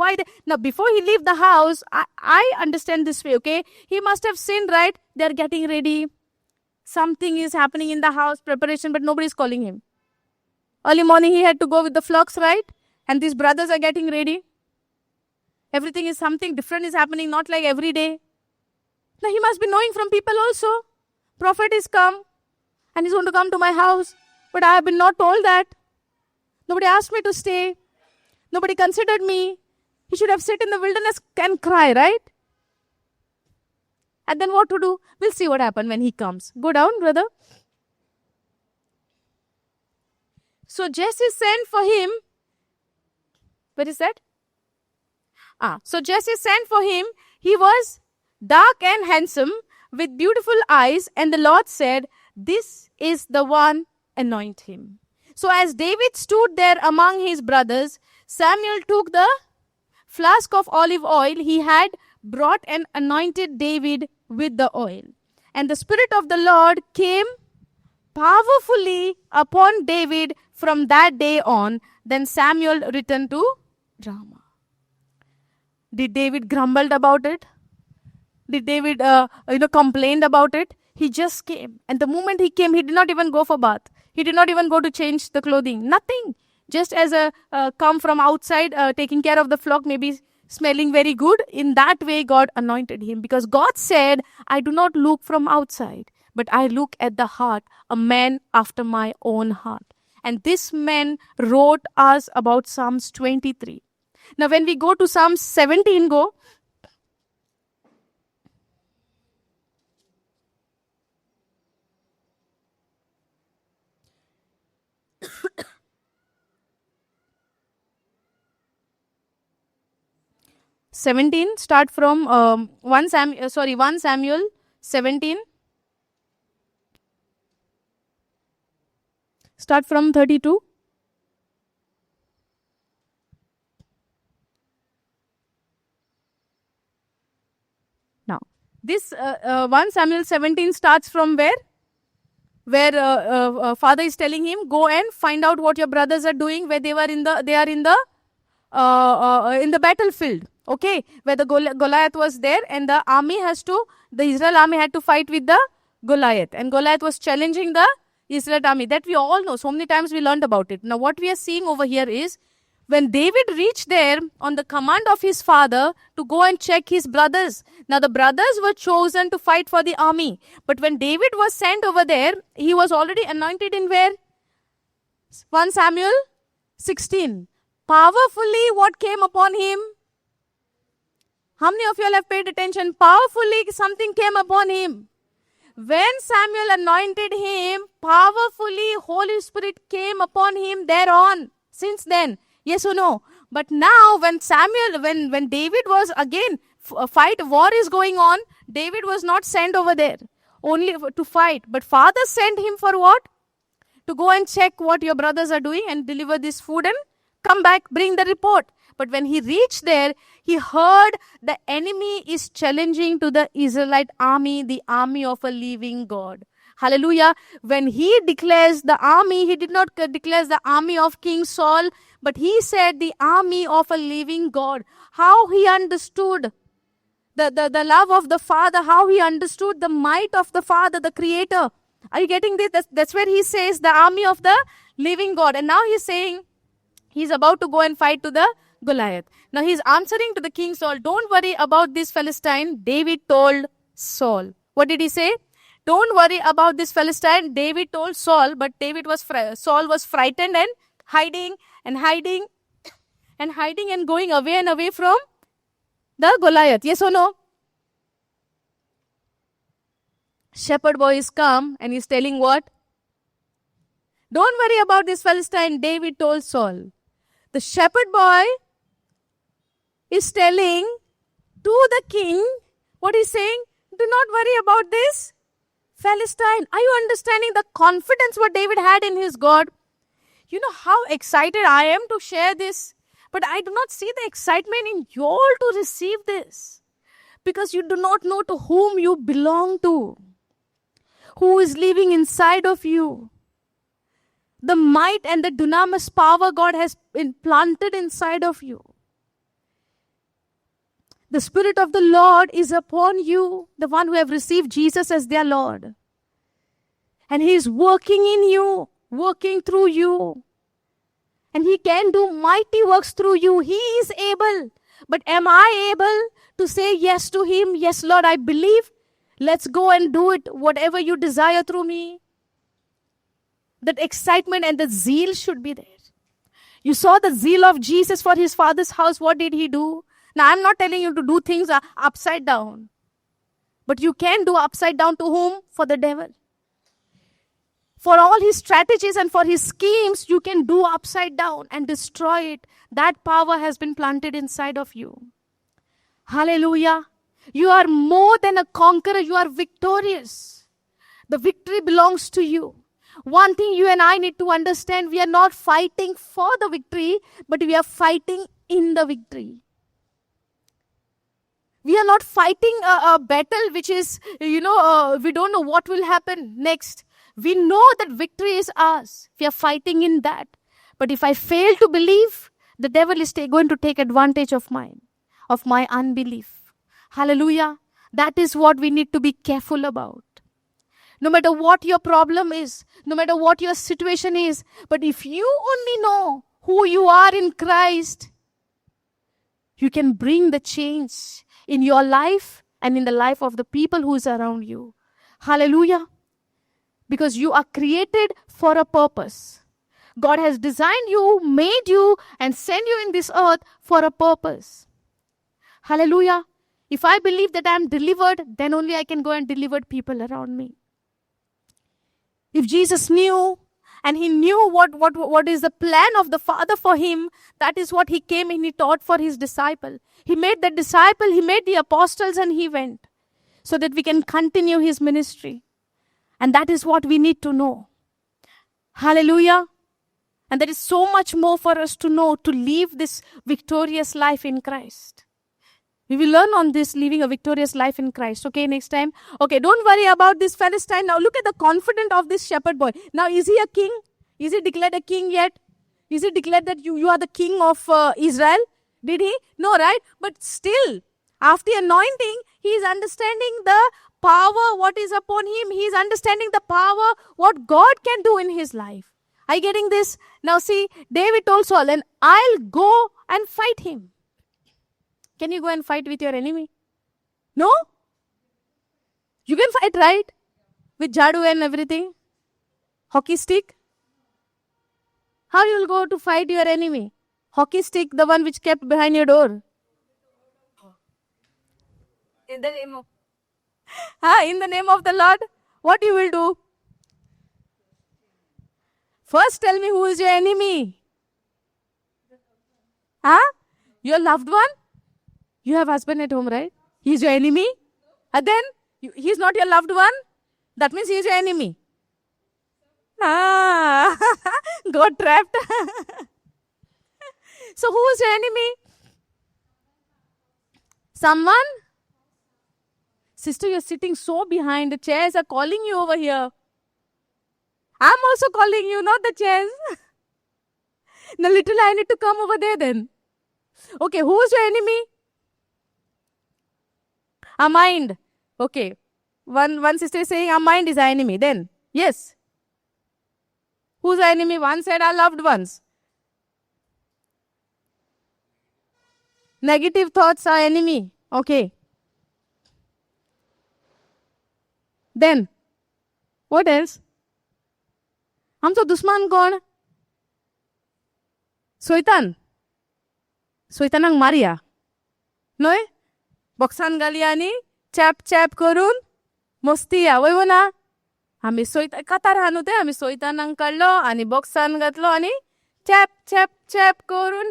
Now, before he leave the house, I understand this way, okay? He must have seen, right? They're getting ready. Something is happening in the house, preparation, but nobody is calling him. Early morning, he had to go with the flocks, right? And these brothers are getting ready. Everything is something different is happening, not like every day. Now, he must be knowing from people also. Prophet is come and he's going to come to my house. But I have been not told that. Nobody asked me to stay. Nobody considered me. He should have sit in the wilderness and cry, right? And then what to do? We'll see what happens when he comes. Go down, brother. So Jesse sent for him. Where is that? So Jesse sent for him. He was dark and handsome with beautiful eyes. And the Lord said, this is the one, anoint him. So as David stood there among his brothers, Samuel took the flask of olive oil he had brought and anointed David with the oil. And the Spirit of the Lord came powerfully upon David from that day on. Then Samuel returned to Ramah. Did David grumbled about it? Did David complained about it? He just came. And the moment he came, he did not even go for bath. He did not even go to change the clothing. Nothing. Just as a come from outside, taking care of the flock, maybe smelling very good. In that way, God anointed him. Because God said, I do not look from outside, but I look at the heart, a man after my own heart. And this man wrote us about Psalms 23. Now when we go to Psalms 17, go. Start from 1 Samuel 17. Start from 32. Now, this 1 Samuel 17 starts from where? Where father is telling him, go and find out what your brothers are doing, where they are in the battlefield. Okay, where the Goliath was there, and the Israel army had to fight with the Goliath, and Goliath was challenging the Israel army. That we all know. So many times we learned about it. Now what we are seeing over here is, when David reached there on the command of his father to go and check his brothers. Now the brothers were chosen to fight for the army. But when David was sent over there, he was already anointed in where? 1 Samuel 16. Powerfully what came upon him? How many of you all have paid attention? Powerfully something came upon him. When Samuel anointed him, powerfully Holy Spirit came upon him thereon. Since then, yes or no? But now when David was again, war is going on, David was not sent over there only to fight. But father sent him for what? To go and check what your brothers are doing and deliver this food and come back, bring the report. But when he reached there, he heard the enemy is challenging to the Israelite army, the army of a living God. Hallelujah. When he declares the army, he did not declare the army of King Saul, but he said the army of a living God. How he understood the love of the Father, how he understood the might of the Father, the Creator. Are you getting this? That's where he says the army of the living God. And now he's saying he's about to go and fight to the Goliath. Now he's answering to the King Saul, don't worry about this Philistine. David told Saul. What did he say? Don't worry about this Philistine. David told Saul, but Saul was frightened and hiding and going away and away from the Goliath. Yes or no? Shepherd boy is come and he's telling what? Don't worry about this Philistine. David told Saul. The shepherd boy is telling to the king, what he's saying? Do not worry about this Philistine. Are you understanding the confidence what David had in his God? You know how excited I am to share this, but I do not see the excitement in you all to receive this, because you do not know to whom you belong to, who is living inside of you. The might and the dunamis power God has implanted inside of you. The Spirit of the Lord is upon you, the one who have received Jesus as their Lord. And He is working in you, working through you. And He can do mighty works through you. He is able. But am I able to say yes to Him? Yes, Lord, I believe. Let's go and do it, whatever you desire through me. That excitement and the zeal should be there. You saw the zeal of Jesus for His Father's house. What did He do? Now, I'm not telling you to do things upside down. But you can do upside down to whom? For the devil. For all his strategies and for his schemes, you can do upside down and destroy it. That power has been planted inside of you. Hallelujah. You are more than a conqueror. You are victorious. The victory belongs to you. One thing you and I need to understand, we are not fighting for the victory, but we are fighting in the victory. We are not fighting a battle which is, we don't know what will happen next. We know that victory is ours. We are fighting in that. But if I fail to believe, the devil is going to take advantage of my unbelief. Hallelujah. That is what we need to be careful about. No matter what your problem is, no matter what your situation is, but if you only know who you are in Christ, you can bring the change in your life and in the life of the people who is around you. Hallelujah. Because you are created for a purpose. God has designed you, made you, and sent you in this earth for a purpose. Hallelujah. If I believe that I am delivered, then only I can go and deliver people around me. If Jesus knew, and he knew what is the plan of the Father for him, that is what he came and he taught for his disciple. He made the disciple, he made the apostles, and he went so that we can continue his ministry. And that is what we need to know. Hallelujah. And there is so much more for us to know to live this victorious life in Christ. We will learn on this, living a victorious life in Christ. Okay, next time. Okay, don't worry about this Philistine. Now look at the confidence of this shepherd boy. Now, is he a king? Is he declared a king yet? Is it declared that you are the king of Israel? Did he? No, right? But still, after anointing, he is understanding the power, what is upon him. He is understanding the power, what God can do in his life. Are you getting this? Now see, David told Saul, and I'll go and fight him. Can you go and fight with your enemy? No? You can fight, right? With jadu and everything? Hockey stick? How you will go to fight your enemy? Hockey stick, the one which kept behind your door. In the name of In the name of the Lord, what you will do? First tell me who is your enemy. Your loved one? You have husband at home, right? He is your enemy? And then, he is not your loved one? That means he is your enemy. Got trapped. So who is your enemy? Someone? Sister, you're sitting so behind. The chairs are calling you over here. I'm also calling you, not the chairs. Now literally I need to come over there then. Okay, who is your enemy? Our mind. Okay. One sister is saying our mind is our enemy. Then, yes. Who's our enemy? One said our loved ones. Negative thoughts are enemy. Okay. Then, what else? आमचो दुश्मन कोण? सोयतान. सोयतानाक मारया. न्हय? बॉक्सान घालया आनी chap chap करून मस्ती या वयवो ना? आमी सोयता कातार आहा न्हू ते आमी सोयतानाक काडलो आनी बॉक्सान घातलो आनी चॅप चॅप चॅप करून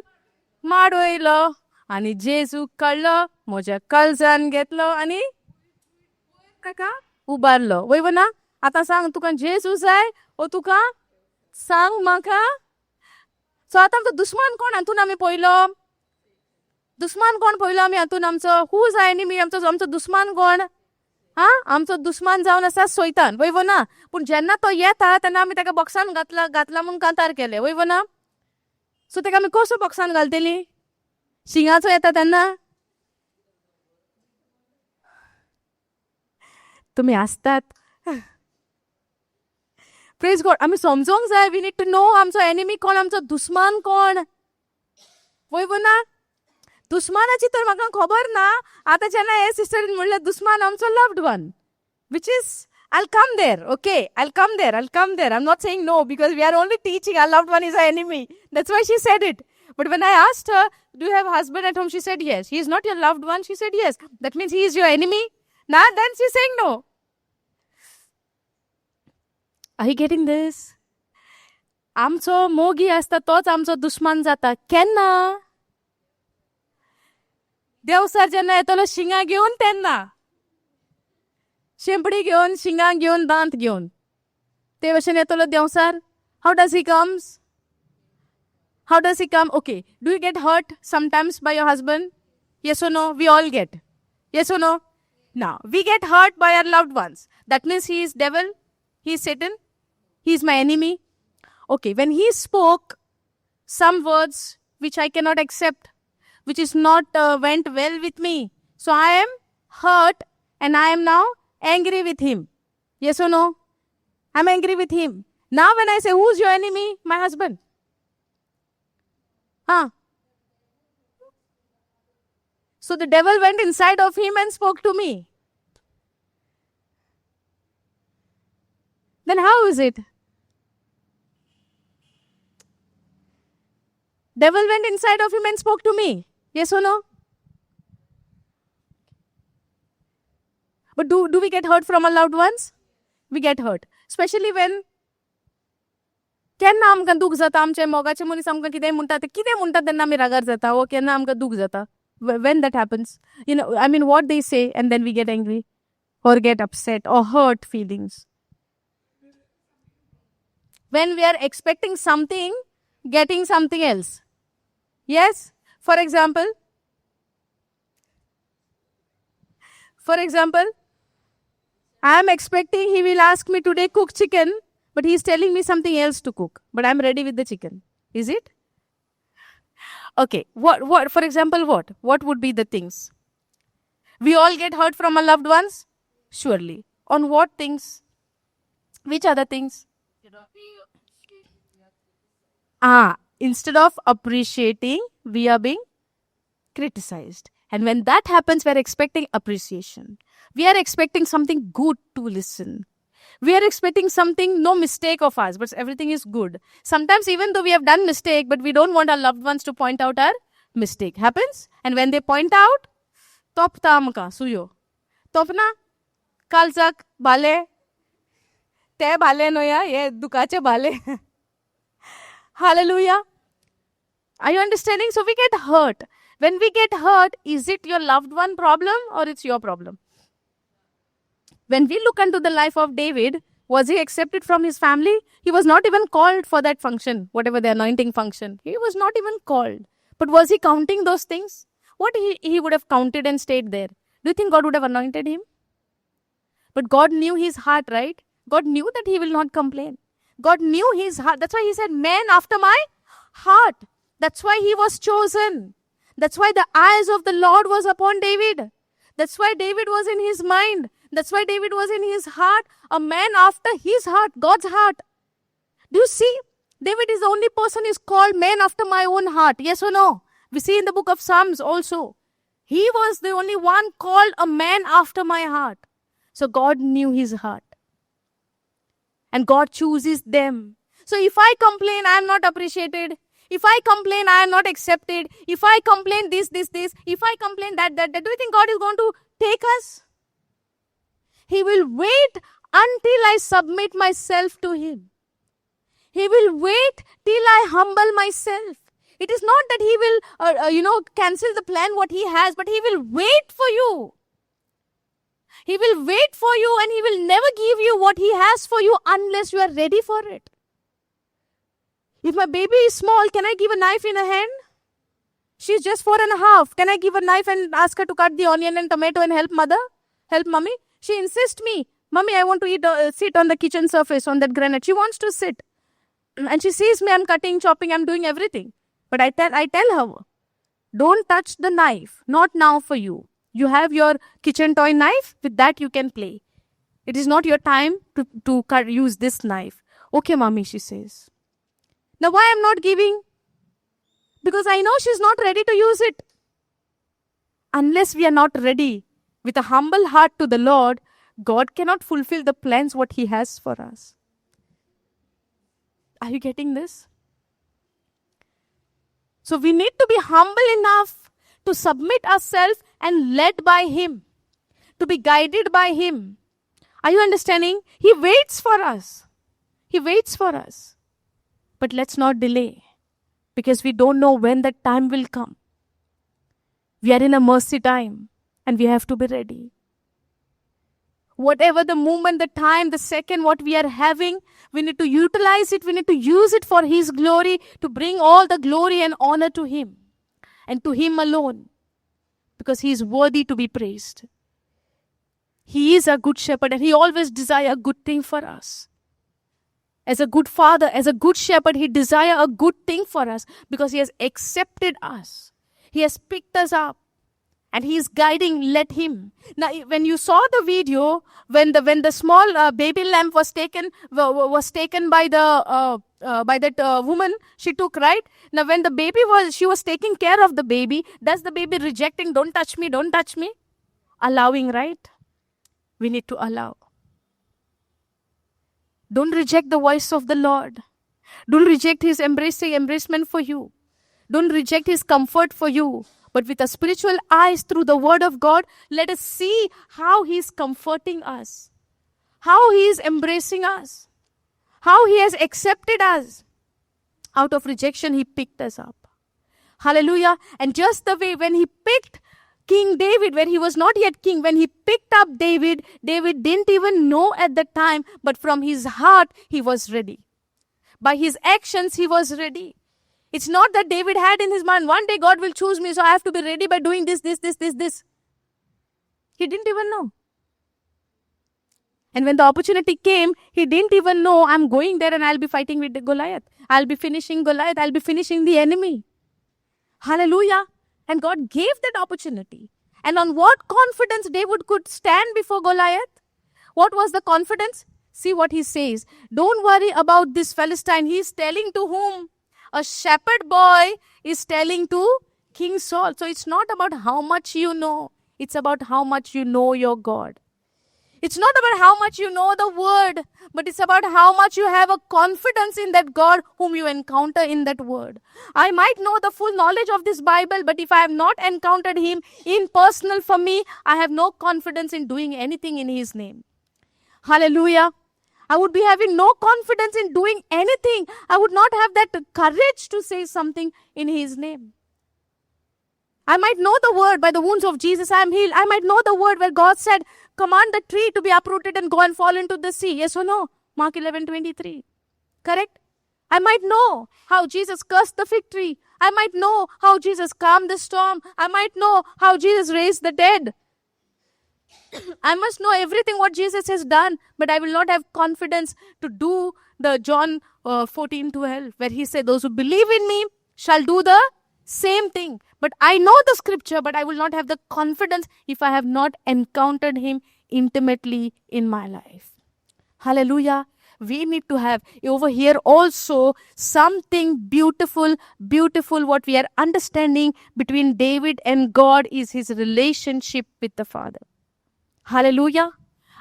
माडवयलो आनी जेजूक काडलो म्हज्या काळजान घेतलो आनी काका उबारलो वयवो ना? आतां सांग तुका जेजू जाय ओ तुका सांग म्हाका. सो आतां आमचो दुश्मन कोण हातून आमी पयलो? दुश्मन कोण पयलो आमी हातून आमचो? हू जाय एनिमी आमचो दुश्मन कोण? आमचो दुश्मन जावन आसा सोयतान वयवो ना? पूण जेन्ना तो येता तेन्ना आमी ताका बॉक्सान घातला म्हूण कांतार केले वयवो ना? सो ताका आमी कसो बॉक्सान घालतली? शिंगाचो येता तेन्ना? तुमी आसतात. Praise God. आमी समजूंक जाय. वी नीड टू नो आमचो एनिमी कोण, आमचो दुश्मन कोण. वयवो ना? दुश्मनाची तर म्हाका खबर ना. आतां जेन्ना हे सिस्टरीन म्हणलें दुश्मन आमचो loved one, which is, I'll come there, okay? I'll come there. I'm not saying no because we are only teaching our loved one is our enemy. That's why she said it. But when I asked her, do you have a husband at home? She said yes. He is not your loved one. She said yes. That means he is your enemy. Now then she's saying no. Are you getting this? आमचो मोगी आसता तोच आमचो दुश्मन जाता. केन्ना? देवसर जेन्ना येतलो शिंगा घेवन तेन्ना. शेंपडी घेवन, शिंगां घेवन, दांत घेवन. ते भशेन येतलो Devsar. How does he comes? How does he come? Okay. Do you get hurt sometimes by your husband? Yes or no? We all get. Yes or no? Now, we get hurt by our loved ones. That means he is devil. He is Satan. He is my enemy. Okay. When he spoke some words which I cannot accept, which is not went well with me. So I am hurt and I am now angry with him. Yes or no? I'm angry with him. Now when I say, who's your enemy? My husband. So the devil went inside of him and spoke to me. Then how is it? Devil went inside of him and spoke to me. Yes or no? But do we get hurt from our loved ones? We get hurt. Especially when केन्ना आमकां दूख जाता आमचे मोगाचे मनीस आमकां कितें म्हणटा तेन्ना आमी रागार जाता वो केन्ना आमकां दूख जाता. When that happens, I mean what they say and then we get angry or get upset or hurt feelings. When we are expecting something, getting something else. Yes? For example, I am expecting he will ask me today cook chicken, but he is telling me something else to cook. But I am ready with the chicken. Is it? Okay. What? For example, what? What would be the things? We all get hurt from our loved ones? Surely. On what things? Which other things? Instead of appreciating, we are being criticized. And when that happens, we are expecting appreciation. We are expecting something good to listen. We are expecting something, no mistake of us, but everything is good. Sometimes even though we have done mistake, but we don't want our loved ones to point out our mistake. Happens? And when they point out, top tamka suyo. Topna kalzak bale. Te bale noya, ye dukache bale. Hallelujah. Are you understanding? So we get hurt. When we get hurt, is it your loved one problem or it's your problem? When we look into the life of David, was he accepted from his family? He was not even called for that function, whatever the anointing function. He was not even called. But was he counting those things? What he would have counted and stayed there? Do you think God would have anointed him? But God knew his heart, right? God knew that he will not complain. God knew his heart. That's why he said, man after my heart. That's why he was chosen. That's why the eyes of the Lord was upon David. That's why David was in his mind. That's why David was in his heart. A man after his heart, God's heart. Do you see? David is the only person who is called man after my own heart. Yes or no? We see in the book of Psalms also. He was the only one called a man after my heart. So God knew his heart. And God chooses them. So if I complain, I am not appreciated. If I complain, I am not accepted. If I complain this. If I complain that. Do you think God is going to take us? He will wait until I submit myself to him. He will wait till I humble myself. It is not that he will, cancel the plan what he has, but he will wait for you. He will wait for you and he will never give you what he has for you unless you are ready for it. If my baby is small, can I give a knife in her hand? She's just 4.5. Can I give a knife and ask her to cut the onion and tomato and help mommy? She insists me, mommy, I want to sit on the kitchen surface on that granite. She wants to sit. And she sees me, I'm cutting, chopping, I'm doing everything. But I tell her, don't touch the knife. Not now for you. You have your kitchen toy knife. With that you can play. It is not your time to use this knife. Okay, mommy, she says. Now why I'm not giving? Because I know she's not ready to use it. Unless we are not ready with a humble heart to the Lord, God cannot fulfill the plans what he has for us. Are you getting this? So we need to be humble enough to submit ourselves and led by him, to be guided by him. Are you understanding? He waits for us. He waits for us. But let's not delay, because we don't know when that time will come. We are in a mercy time and we have to be ready. Whatever the moment, the time, the second, what we are having, we need to utilize it. We need to use it for his glory, to bring all the glory and honor to him and to him alone, because he is worthy to be praised. He is a good shepherd and he always desires a good thing for us. As a good father, as a good shepherd, he desires a good thing for us because he has accepted us. He has picked us up and he is guiding. Let him. Now, when you saw the video, when the small baby lamb was taken by that woman, she took, right? Now, when the baby she was taking care of the baby, does the baby rejecting, don't touch me, allowing, right? We need to allow. Don't reject the voice of the Lord. Don't reject his embracement for you. Don't reject his comfort for you. But with a spiritual eyes through the word of God, let us see how he is comforting us, how he is embracing us, how he has accepted us. Out of rejection, he picked us up. Hallelujah. And just the way when he picked King David, when he was not yet king, when he picked up David, David didn't even know at the time, but from his heart, he was ready. By his actions, he was ready. It's not that David had in his mind, one day God will choose me, so I have to be ready by doing this. He didn't even know. And when the opportunity came, he didn't even know, I'm going there and I'll be fighting with the Goliath. I'll be finishing Goliath. I'll be finishing the enemy. Hallelujah. And God gave that opportunity. And on what confidence David could stand before Goliath? What was the confidence? See what he says. Don't worry about this Philistine. He's telling to whom? A shepherd boy is telling to King Saul. So it's not about how much you know. It's about how much you know your God. It's not about how much you know the word, but it's about how much you have a confidence in that God whom you encounter in that word. I might know the full knowledge of this Bible, but if I have not encountered him in personal for me, I have no confidence in doing anything in his name. Hallelujah. I would be having no confidence in doing anything. I would not have that courage to say something in his name. I might know the word, by the wounds of Jesus I am healed. I might know the word where God said, command the tree to be uprooted and go and fall into the sea. Yes or no? Mark 11:23. Correct? I might know how Jesus cursed the fig tree. I might know how Jesus calmed the storm. I might know how Jesus raised the dead. I must know everything what Jesus has done, but I will not have confidence to do the John 14:12, where he said, those who believe in me shall do the same thing. But I know the scripture, but I will not have the confidence if I have not encountered him intimately in my life. Hallelujah. We need to have over here also something beautiful what we are understanding between David and God is his relationship with the Father. Hallelujah.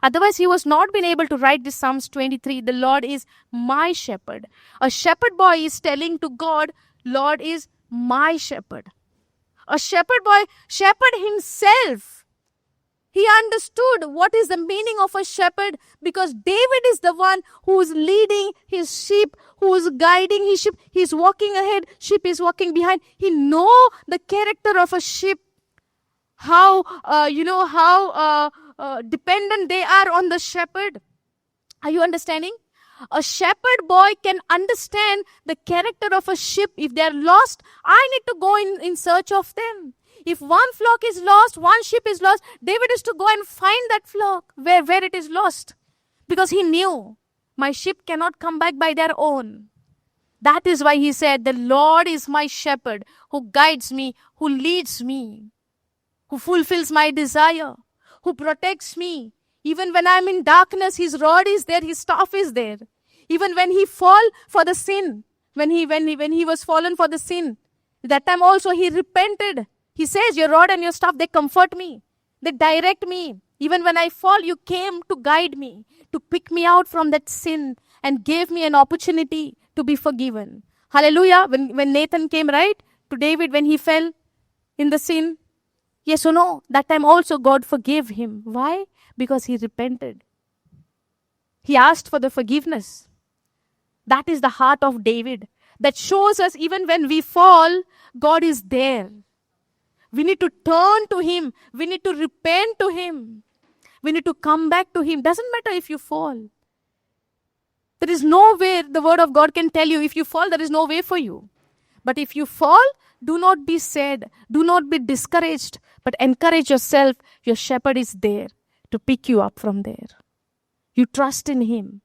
Otherwise, he was not been able to write this Psalms 23. The Lord is my shepherd. A shepherd boy is telling to God, Lord is my shepherd. A shepherd boy, shepherd himself. He understood what is the meaning of a shepherd because David is the one who is leading his sheep, who is guiding his sheep. He is walking ahead, sheep is walking behind. He know the character of a sheep. How, dependent they are on the shepherd. Are you understanding? A shepherd boy can understand the character of a sheep. If they are lost, I need to go in search of them. If one flock is lost, one sheep is lost, David is to go and find that flock where it is lost. Because he knew, my sheep cannot come back by their own. That is why he said, the Lord is my shepherd, who guides me, who leads me, who fulfills my desire, who protects me. Even when I am in darkness, his rod is there, his staff is there. Even when he fall for the sin, when he was fallen for the sin, that time also he repented. He says, your rod and your staff, they comfort me. They direct me. Even when I fall, you came to guide me, to pick me out from that sin and gave me an opportunity to be forgiven. Hallelujah. When Nathan came, right, to David when he fell in the sin. Yes or no? That time also God forgave him. Why? Because he repented. He asked for the forgiveness. That is the heart of David. That shows us even when we fall, God is there. We need to turn to him. We need to repent to him. We need to come back to him. Doesn't matter if you fall. There is no way the word of God can tell you if you fall, there is no way for you. But if you fall, do not be sad. Do not be discouraged. But encourage yourself. Your shepherd is there to pick you up from there. You trust in him.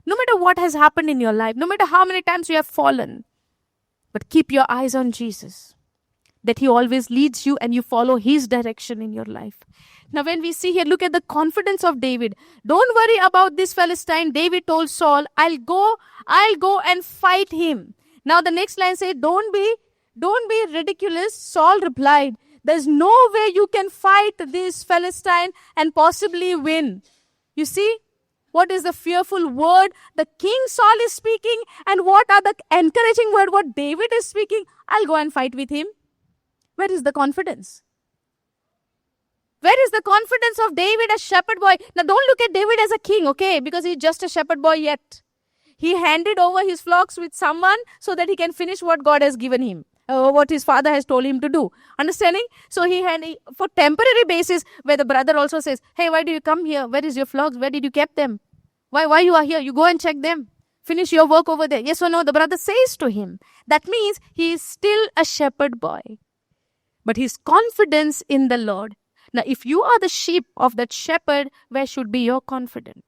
No matter what has happened in your life, no matter how many times you have fallen, but keep your eyes on Jesus. That he always leads you and you follow his direction in your life. Now when we see here, look at the confidence of David. Don't worry about this Philistine. David told Saul, I'll go and fight him. Now the next line says, don't be ridiculous. Saul replied, there's no way you can fight this Philistine and possibly win. You see, What is the fearful word the King Saul is speaking? And what are the encouraging word what David is speaking? I'll go and fight with him. Where is the confidence? Where is the confidence of David as shepherd boy? Now don't look at David as a king, okay? Because he's just a shepherd boy yet. He handed over his flocks with someone so that he can finish what God has given him. What his father has told him to do. Understanding? So for temporary basis, where the brother also says, hey, why do you come here? Where is your flocks? Where did you keep them? Why you are here? You go and check them. Finish your work over there. Yes or no? The brother says to him. That means he is still a shepherd boy. But his confidence in the Lord. Now, if you are the sheep of that shepherd, where should be your confidence?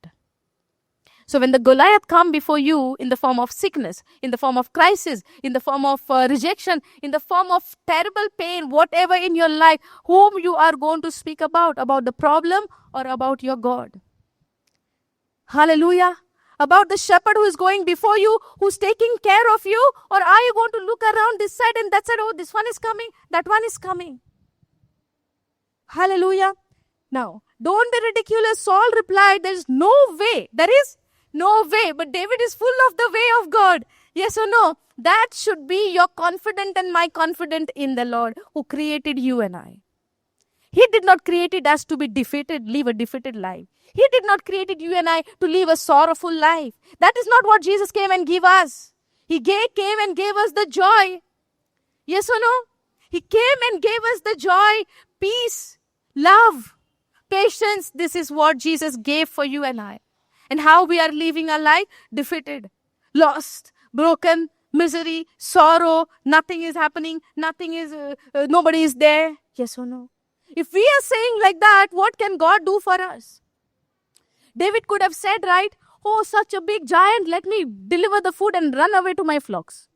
So when the Goliath come before you in the form of sickness, in the form of crisis, in the form of rejection, in the form of terrible pain, whatever in your life, whom you are going to speak about the problem or about your God? Hallelujah. About the shepherd who is going before you, who's taking care of you, or are you going to look around this side and that side, oh, this one is coming, that one is coming. Hallelujah. Now, don't be ridiculous. Saul replied, there is no way. There is no way. But David is full of the way of God. Yes or no? That should be your confidence and my confidence in the Lord who created you and I. He did not create us to be defeated, live a defeated life. He did not create you and I to live a sorrowful life. That is not what Jesus came and gave us. He came and gave us the joy. Yes or no? He came and gave us the joy, peace, love, patience. This is what Jesus gave for you and I. And how we are living our life? Defeated, lost, broken, misery, sorrow. Nothing is happening. Nobody is there. Yes or no? If we are saying like that, what can God do for us? David could have said, right, oh, such a big giant, let me deliver the food and run away to my flocks.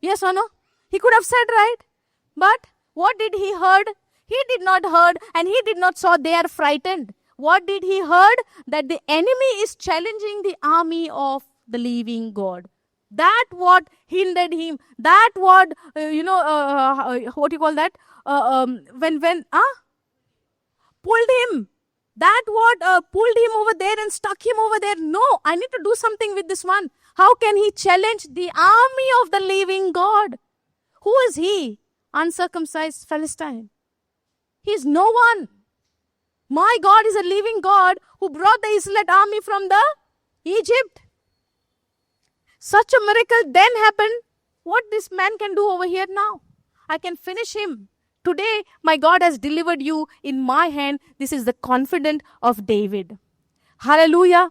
Yes or no? He could have said, right? But what did he heard? He did not heard and he did not saw they are frightened. What did he heard? That the enemy is challenging the army of the living God. That what hindered him. That what, what you call that? Pulled him. That what pulled him over there and stuck him over there. No, I need to do something with this one. How can he challenge the army of the living God? Who is he? Uncircumcised Philistine. He is no one. My God is a living God who brought the Israelite army from the Egypt. Such a miracle then happened. What this man can do over here now? I can finish him. Today, my God has delivered you in my hand. This is the confidence of David. Hallelujah.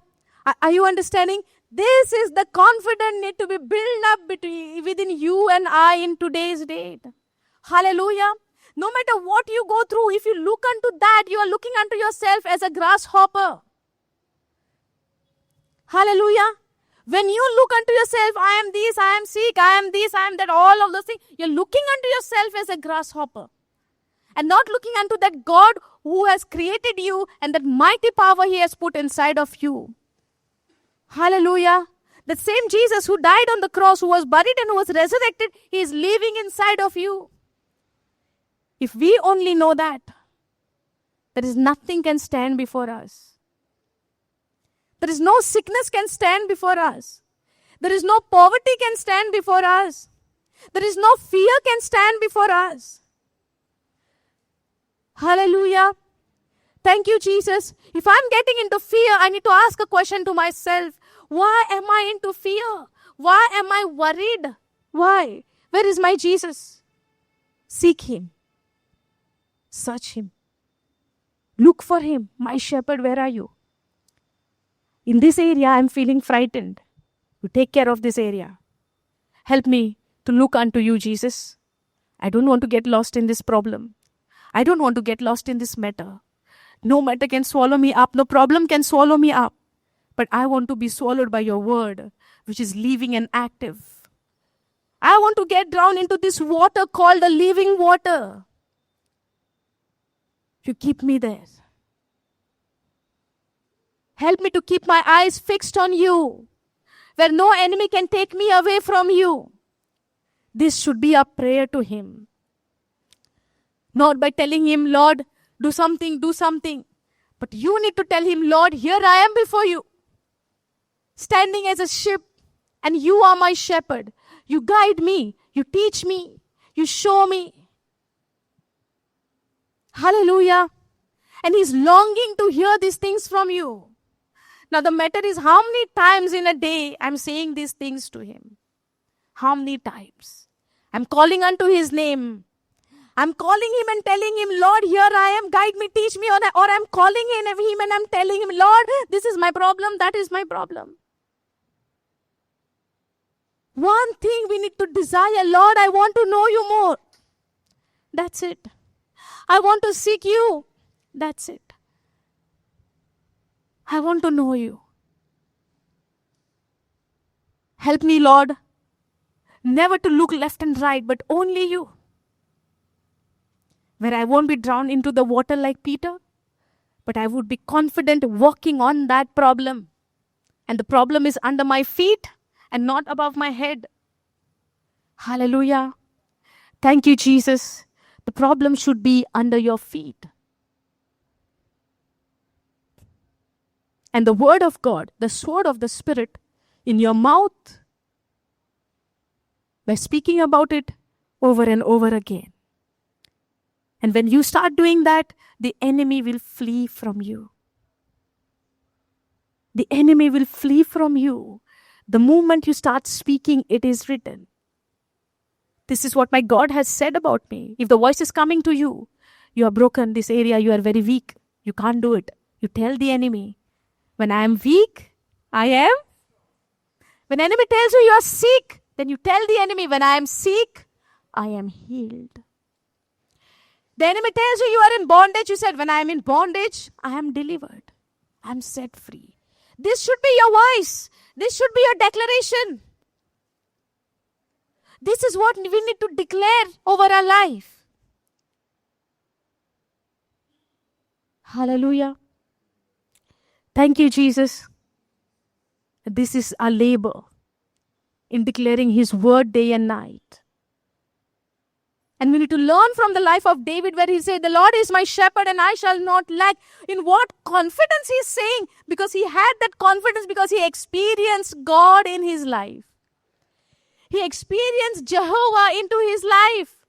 Are you understanding? This is the confidence need to be built up within you and I in today's date. Hallelujah. No matter what you go through, if you look unto that, you are looking unto yourself as a grasshopper. Hallelujah. When you look unto yourself, I am this, I am sick, I am this, I am that, all of those things, you're looking unto yourself as a grasshopper. And not looking unto that God who has created you and that mighty power He has put inside of you. Hallelujah. The same Jesus who died on the cross, who was buried and who was resurrected, He is living inside of you. If we only know that, there is nothing can stand before us. There is no sickness can stand before us. There is no poverty can stand before us. There is no fear can stand before us. Hallelujah. Thank you, Jesus. If I'm getting into fear, I need to ask a question to myself. Why am I into fear? Why am I worried? Why? Where is my Jesus? Seek Him. Search Him. Look for Him. My shepherd, where are you? In this area, I'm feeling frightened. You take care of this area. Help me to look unto you, Jesus. I don't want to get lost in this problem. I don't want to get lost in this matter. No matter can swallow me up. No problem can swallow me up. But I want to be swallowed by your word, which is living and active. I want to get down into this water called the living water. You keep me there. Help me to keep my eyes fixed on you, where no enemy can take me away from you. This should be a prayer to Him. Not by telling Him, Lord, do something. But you need to tell Him, Lord, here I am before you. standing as a ship, and you are my shepherd. You guide me, you teach me, you show me. Hallelujah. And he's longing to hear these things from you. Now the matter is, how many times in a day I'm saying these things to him? How many times? I'm calling unto his name. I'm calling him and telling him, Lord, here I am, guide me, teach me. Or I'm calling him and I'm telling him, Lord, this is my problem, that is my problem. One thing we need to desire, Lord, I want to know you more. That's it. I want to seek you. That's it. I want to know you. Help me, Lord, never to look left and right, but only you. Where I won't be drowned into the water like Peter, but I would be confident walking on that problem. And the problem is under my feet and not above my head. Hallelujah. Thank you, Jesus. The problem should be under your feet. And the word of God, the sword of the Spirit, in your mouth, by speaking about it over and over again. And when you start doing that, the enemy will flee from you. The enemy will flee from you. The moment you start speaking, it is written. This is what my God has said about me. If the voice is coming to you, you are broken, this area, you are very weak. You can't do it. You tell the enemy, when I am weak, I am. When the enemy tells you are sick, then you tell the enemy, when I am sick, I am healed. The enemy tells you are in bondage. You said, when I am in bondage, I am delivered. I am set free. This should be your voice. This should be your declaration. This is what we need to declare over our life. Hallelujah. Thank you, Jesus. This is our labor in declaring his word day and night. And we need to learn from the life of David, where he said, the Lord is my shepherd and I shall not lack. In what confidence he is saying? Because he had that confidence because he experienced God in his life. He experienced Jehovah into his life.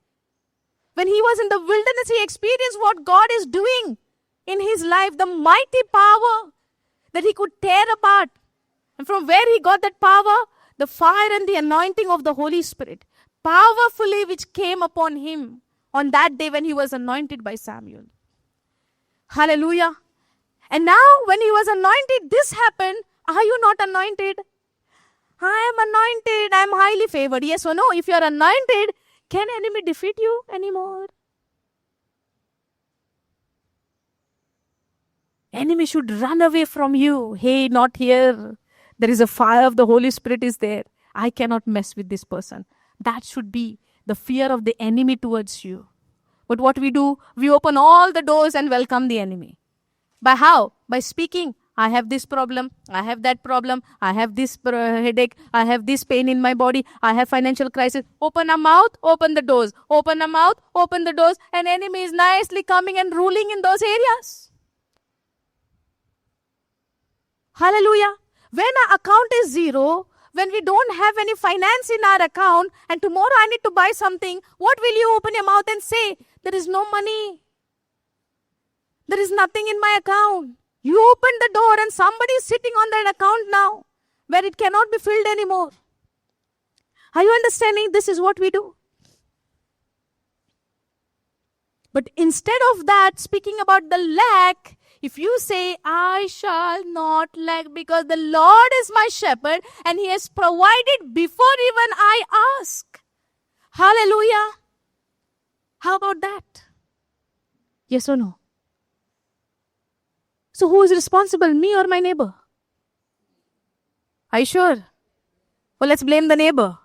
When he was in the wilderness, he experienced what God is doing in his life, the mighty power that he could tear apart. And from where he got that power? The fire and the anointing of the Holy Spirit, powerfully which came upon him on that day when he was anointed by Samuel. Hallelujah. And now when he was anointed, this happened. Are you not anointed? I am anointed. I am highly favored. Yes or no? If you are anointed, can enemy defeat you anymore? Enemy should run away from you. Hey, not here. There is a fire of the Holy Spirit is there. I cannot mess with this person. That should be the fear of the enemy towards you. But what we do, we open all the doors and welcome the enemy. By how? By speaking. I have this problem. I have that problem. I have this headache. I have this pain in my body. I have financial crisis. Open a mouth, open the doors. Open a mouth, open the doors. And enemy is nicely coming and ruling in those areas. Hallelujah. When our account is zero, when we don't have any finance in our account, and tomorrow I need to buy something, what will you open your mouth and say? There is no money. There is nothing in my account. You open the door and somebody is sitting on that account now, where it cannot be filled anymore. Are you understanding? This is what we do. But instead of that, speaking about the lack, if you say, I shall not lack because the Lord is my shepherd and he has provided before even I ask. Hallelujah. How about that? Yes or no? So who is responsible, me or my neighbor? Are you sure? Well, let's blame the neighbor.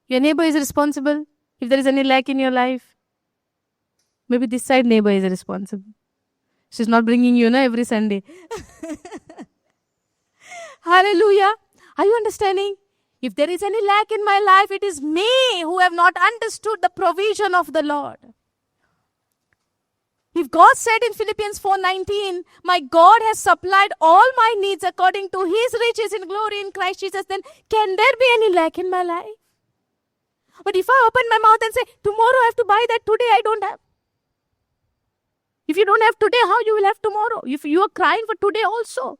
Your neighbor is responsible if there is any lack in your life. Maybe this side neighbor is responsible. She's not bringing you every Sunday. Hallelujah. Are you understanding? If there is any lack in my life, it is me who have not understood the provision of the Lord. If God said in Philippians 4:19, my God has supplied all my needs according to his riches in glory in Christ Jesus, then can there be any lack in my life? But if I open my mouth and say, tomorrow I have to buy that, today I don't have. If you don't have today, how you will have tomorrow? If you are crying for today also.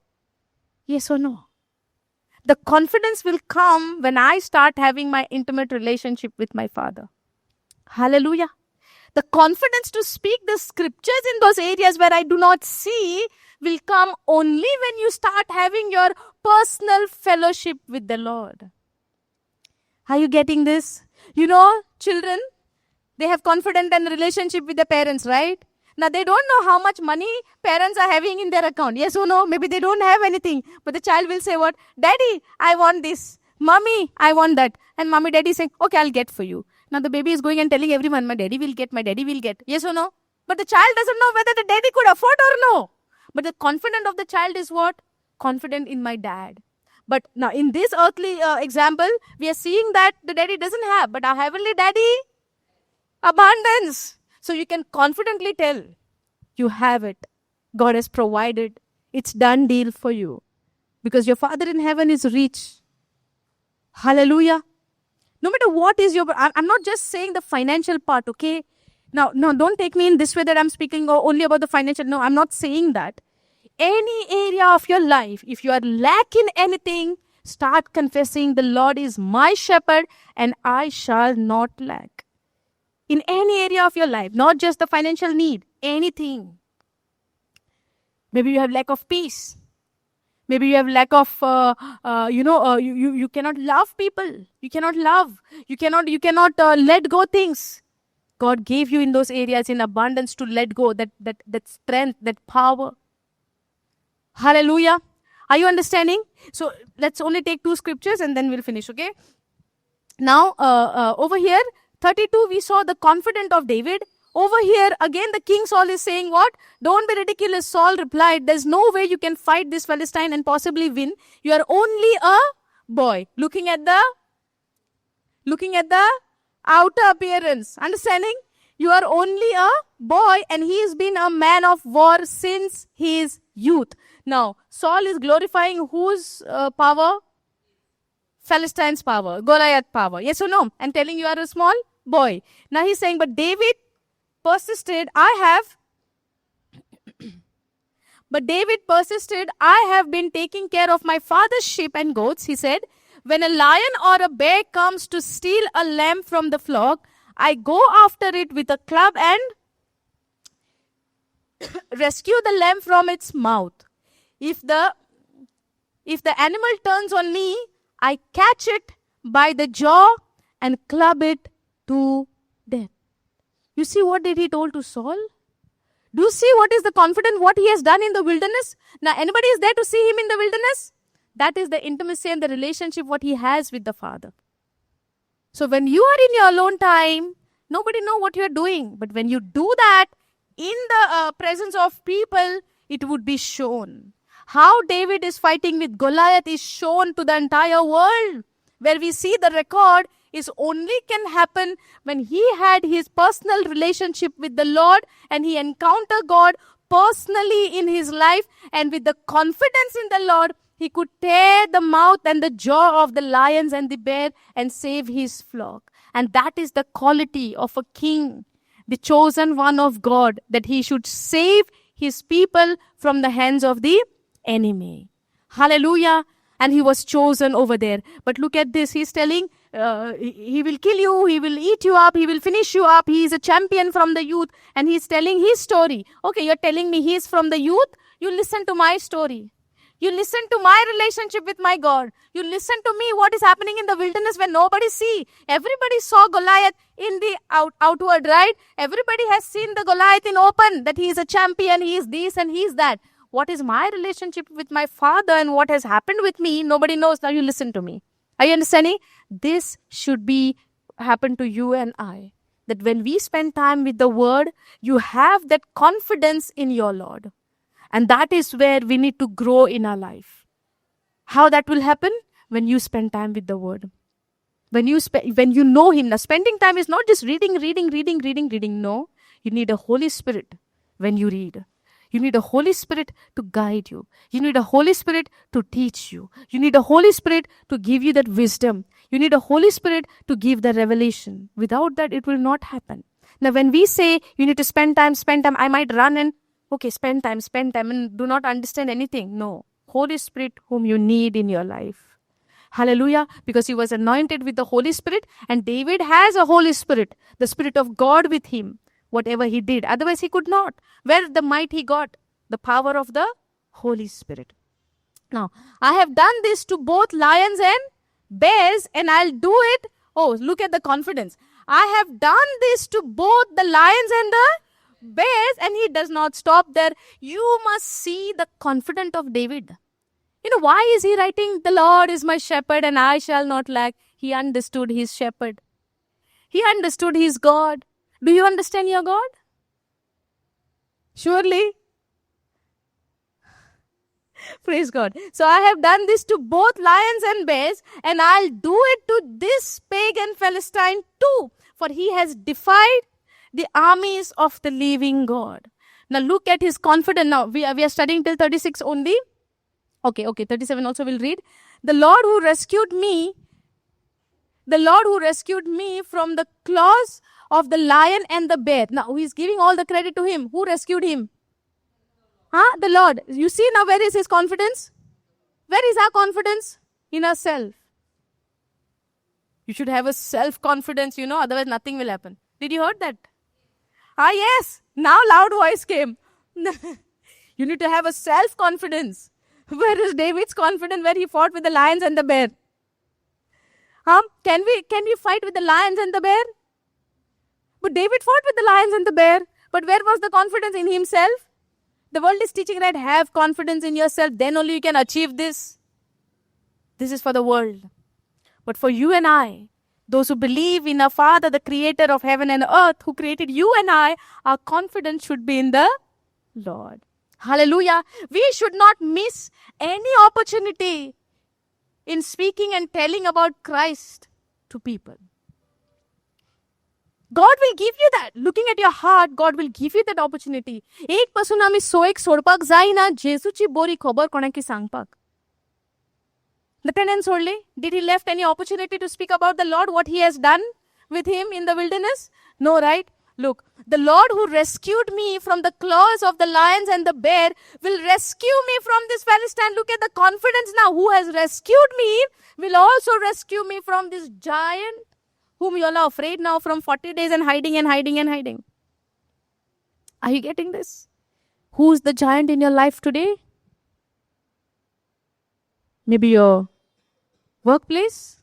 Yes or no? The confidence will come when I start having my intimate relationship with my Father. Hallelujah. The confidence to speak the scriptures in those areas where I do not see will come only when you start having your personal fellowship with the Lord. Are you getting this? You know, children, they have confidence and relationship with their parents, right? Now, they don't know how much money parents are having in their account. Yes or no? Maybe they don't have anything. But the child will say what? Daddy, I want this. Mommy, I want that. And mommy, daddy saying, okay, I'll get for you. Now, the baby is going and telling everyone, my daddy will get, my daddy will get. Yes or no? But the child doesn't know whether the daddy could afford or no. But the confidence of the child is what? Confident in my dad. But now, in this earthly example, we are seeing that the daddy doesn't have. But our heavenly daddy, abundance. So you can confidently tell, you have it. God has provided. It's done deal for you. Because your Father in heaven is rich. Hallelujah. No matter what is your... I'm not just saying the financial part, okay? Now, don't take me in this way that I'm speaking only about the financial. No, I'm not saying that. Any area of your life, if you are lacking anything, start confessing the Lord is my shepherd and I shall not lack. In any area of your life, not just the financial need, anything. Maybe you have lack of peace. Maybe you have lack of, you cannot love people. You cannot love. You cannot let go things. God gave you in those areas in abundance to let go, that strength, that power. Hallelujah. Are you understanding? So let's only take 2 scriptures and then we'll finish, okay? Now, over here, 32, we saw the confidence of David. Over here, again, the King Saul is saying what? Don't be ridiculous. Saul replied, there's no way you can fight this Philistine and possibly win. You are only a boy. Looking at the outer appearance. Understanding? You are only a boy and he has been a man of war since his youth. Now, Saul is glorifying whose power? Philistine's power, Goliath power. Yes or no? And telling you are a small boy. Now he's saying, but David persisted, I have been taking care of my father's sheep and goats. He said, when a lion or a bear comes to steal a lamb from the flock, I go after it with a club and rescue the lamb from its mouth. If the animal turns on me, I catch it by the jaw and club it to death. You see what did he told to Saul? Do you see what is the confidence, what he has done in the wilderness? Now, anybody is there to see him in the wilderness? That is the intimacy and the relationship what he has with the Father. So when you are in your alone time, nobody know what you are doing. But when you do that in the presence of people, it would be shown. How David is fighting with Goliath is shown to the entire world. Where we see the record is only can happen when he had his personal relationship with the Lord and he encountered God personally in his life, and with the confidence in the Lord, he could tear the mouth and the jaw of the lions and the bear and save his flock. And that is the quality of a king, the chosen one of God, that he should save his people from the hands of the enemy. Hallelujah. And he was chosen over there. But look at this. He's telling, he will kill you, he will eat you up, he will finish you up. He is a champion from the youth. And he's telling his story. Okay, you're telling me he's from the youth. You listen to my story. You listen to my relationship with my God. You listen to me what is happening in the wilderness when nobody see. Everybody saw Goliath in the outward, right? Everybody has seen the Goliath in open, that he is a champion, he is this and he is that. What is my relationship with my Father and what has happened with me? Nobody knows. Now you listen to me. Are you understanding? This should be happen to you and I. That when we spend time with the Word, you have that confidence in your Lord. And that is where we need to grow in our life. How that will happen? When you spend time with the Word. When you know Him. Now spending time is not just reading. No. You need a Holy Spirit when you read. You need a Holy Spirit to guide you. You need a Holy Spirit to teach you. You need a Holy Spirit to give you that wisdom. You need a Holy Spirit to give the revelation. Without that, it will not happen. Now, when we say you need to spend time, I might run and, okay, spend time, and do not understand anything. No. Holy Spirit whom you need in your life. Hallelujah. Because he was anointed with the Holy Spirit, and David has a Holy Spirit, the Spirit of God with him. Whatever he did. Otherwise, he could not. Where the might he got? The power of the Holy Spirit. Now, I have done this to both lions and bears, and I'll do it. Oh, look at the confidence. I have done this to both the lions and the bears, and he does not stop there. You must see the confidence of David. You know, why is he writing, the Lord is my shepherd and I shall not lack? He understood his shepherd. He understood his God. Do you understand your God? Surely. Praise God. So I have done this to both lions and bears, and I'll do it to this pagan Philistine too, for he has defied the armies of the living God. Now look at his confidence. Now we are studying till 36 only. Okay, 37 also we'll read. The Lord who rescued me from the claws of the lion and the bear. Now, he's giving all the credit to him. Who rescued him? The Lord. You see now, where is his confidence? Where is our confidence? In ourselves. You should have a self-confidence, otherwise nothing will happen. Did you heard that? Yes. Now loud voice came. You need to have a self-confidence. Where is David's confidence where he fought with the lions and the bear? Can we fight with the lions and the bear? But David fought with the lions and the bear. But where was the confidence in himself? The world is teaching, right? Have confidence in yourself. Then only you can achieve this. This is for the world. But for you and I, those who believe in our Father, the creator of heaven and earth, who created you and I, our confidence should be in the Lord. Hallelujah. We should not miss any opportunity in speaking and telling about Christ to people. God will give you that. Looking at your heart, God will give you that opportunity. एक पासून आम्ही सोयेक सोडपाक जायना जेजूची बरी खबर कोणाकी सांगपाक. Nathaniel सोडले? Did he left any opportunity to speak about the Lord, what he has done with him in the wilderness? No, right? Look, the Lord who rescued me from the claws of the lions and the bear will rescue me from this Philistine. Look at the confidence now. Who has rescued me will also rescue me from this giant whom you all are afraid now from 40 days and hiding. Are you getting this? Who's the giant in your life today? Maybe your workplace,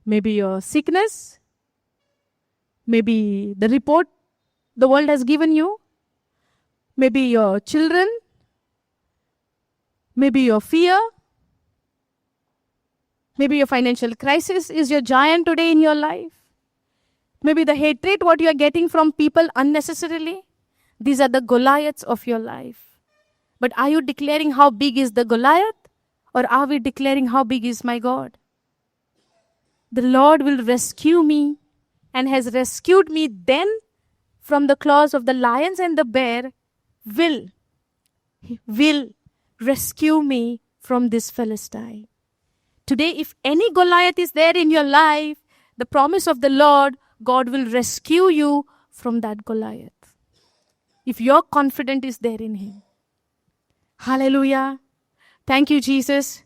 maybe your sickness, maybe the report the world has given you, maybe your children, maybe your fear, maybe your financial crisis is your giant today in your life. Maybe the hatred what you are getting from people unnecessarily. These are the Goliaths of your life. But are you declaring how big is the Goliath? Or are we declaring how big is my God? The Lord will rescue me and has rescued me then from the claws of the lions and the bear. He will rescue me from this Philistine. Today, if any Goliath is there in your life, the promise of the Lord, God will rescue you from that Goliath. If your confidence is there in Him. Hallelujah. Thank you, Jesus.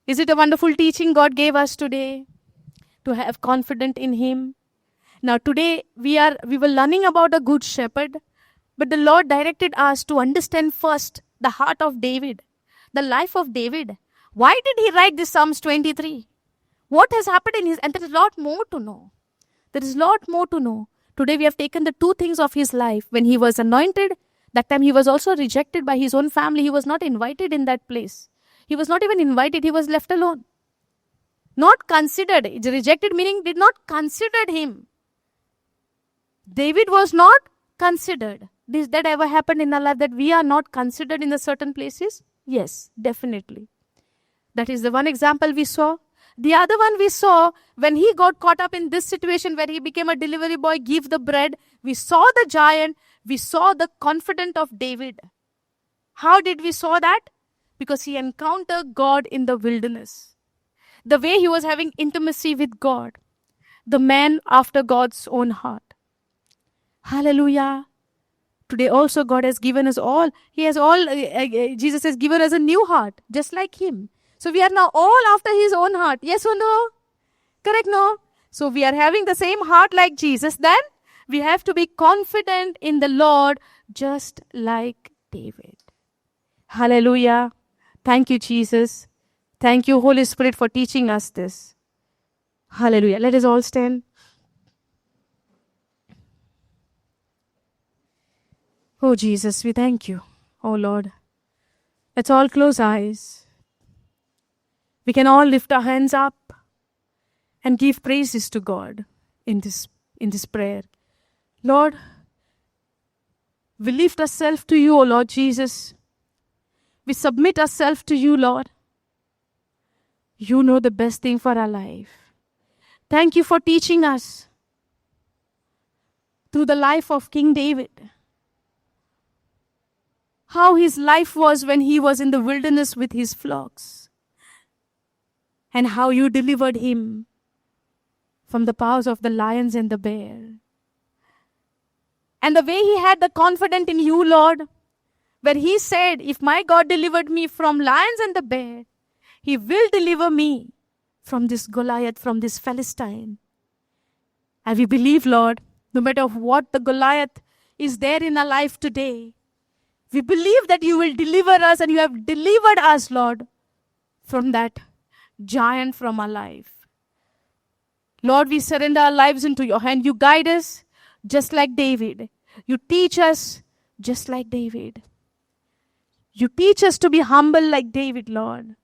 Is it a wonderful teaching God gave us today? To have confidence in Him. Now today we were learning about a good shepherd, but the Lord directed us to understand first the heart of David, the life of David. Why did he write this Psalms 23? What has happened in his, and there is a lot more to know. There is a lot more to know. Today we have taken the two things of his life. When he was anointed, that time he was also rejected by his own family. He was not invited in that place. He was not even invited. He was left alone. Not considered. It's rejected meaning did not consider him. David was not considered. Did that ever happen in our life that we are not considered in the certain places? Yes, definitely. That is the one example we saw. The other one we saw when he got caught up in this situation where he became a delivery boy, give the bread. We saw the giant. We saw the confidence of David. How did we saw that? Because he encountered God in the wilderness. The way he was having intimacy with God. The man after God's own heart. Hallelujah. Today also God has given us all. He has all, Jesus has given us a new heart, just like him. So we are now all after his own heart. Yes or no? Correct, no? So we are having the same heart like Jesus. Then we have to be confident in the Lord, just like David. Hallelujah. Thank you, Jesus. Thank you, Holy Spirit, for teaching us this. Hallelujah. Let us all stand. Oh, Jesus, we thank you. Oh, Lord. Let's all close eyes. We can all lift our hands up and give praises to God in this prayer. Lord, we lift ourselves to you, O Lord Jesus. We submit ourselves to you, Lord. You know the best thing for our life. Thank you for teaching us through the life of King David. How his life was when he was in the wilderness with his flocks. And how you delivered him from the paws of the lions and the bear. And the way he had the confidence in you, Lord, where he said, if my God delivered me from lions and the bear, he will deliver me from this Goliath, from this Philistine. And we believe, Lord, no matter what the Goliath is there in our life today, we believe that you will deliver us, and you have delivered us, Lord, from that giant from our life. Lord, we surrender our lives into your hand. You guide us just like David. You teach us just like David. You teach us to be humble like David, Lord,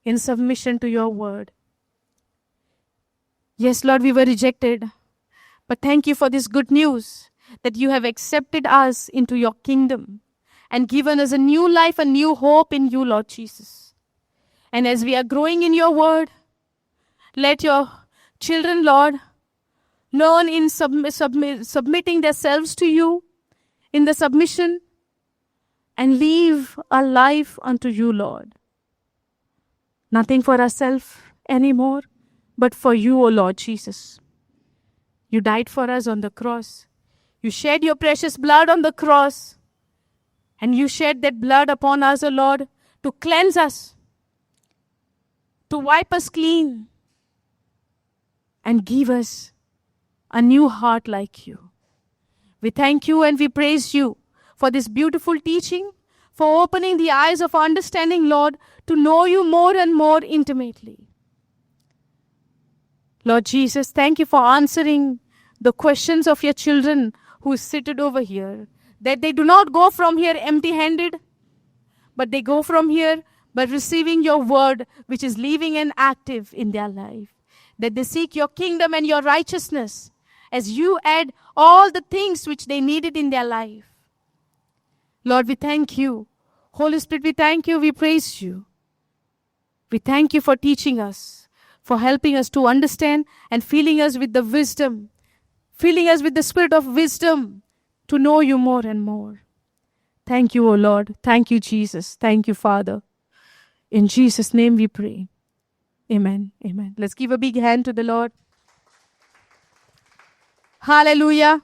in submission to your word. Yes, Lord, we were rejected, but thank you for this good news that you have accepted us into your kingdom and given us a new life, a new hope in you, Lord Jesus. And as we are growing in your word, let your children, Lord, learn in submitting themselves to you, in the submission, and live a life unto you, Lord. Nothing for ourselves anymore, but for you, O Lord Jesus. You died for us on the cross. You shed your precious blood on the cross. And you shed that blood upon us, O Lord, to cleanse us, to wipe us clean, and give us a new heart like you. We thank you and we praise you for this beautiful teaching, for opening the eyes of our understanding, Lord, to know you more and more intimately. Lord Jesus, thank you for answering the questions of your children who seated over here, that they do not go from here empty-handed, but they go from here by receiving your word, which is living and active in their life. That they seek your kingdom and your righteousness as you add all the things which they needed in their life. Lord, we thank you. Holy Spirit, we thank you, we praise you. We thank you for teaching us, for helping us to understand and filling us with the wisdom, filling us with the spirit of wisdom to know you more and more. Thank you, O Lord. Thank you, Jesus. Thank you, Father. In Jesus' name we pray. Amen. Amen. Let's give a big hand to the Lord. Hallelujah.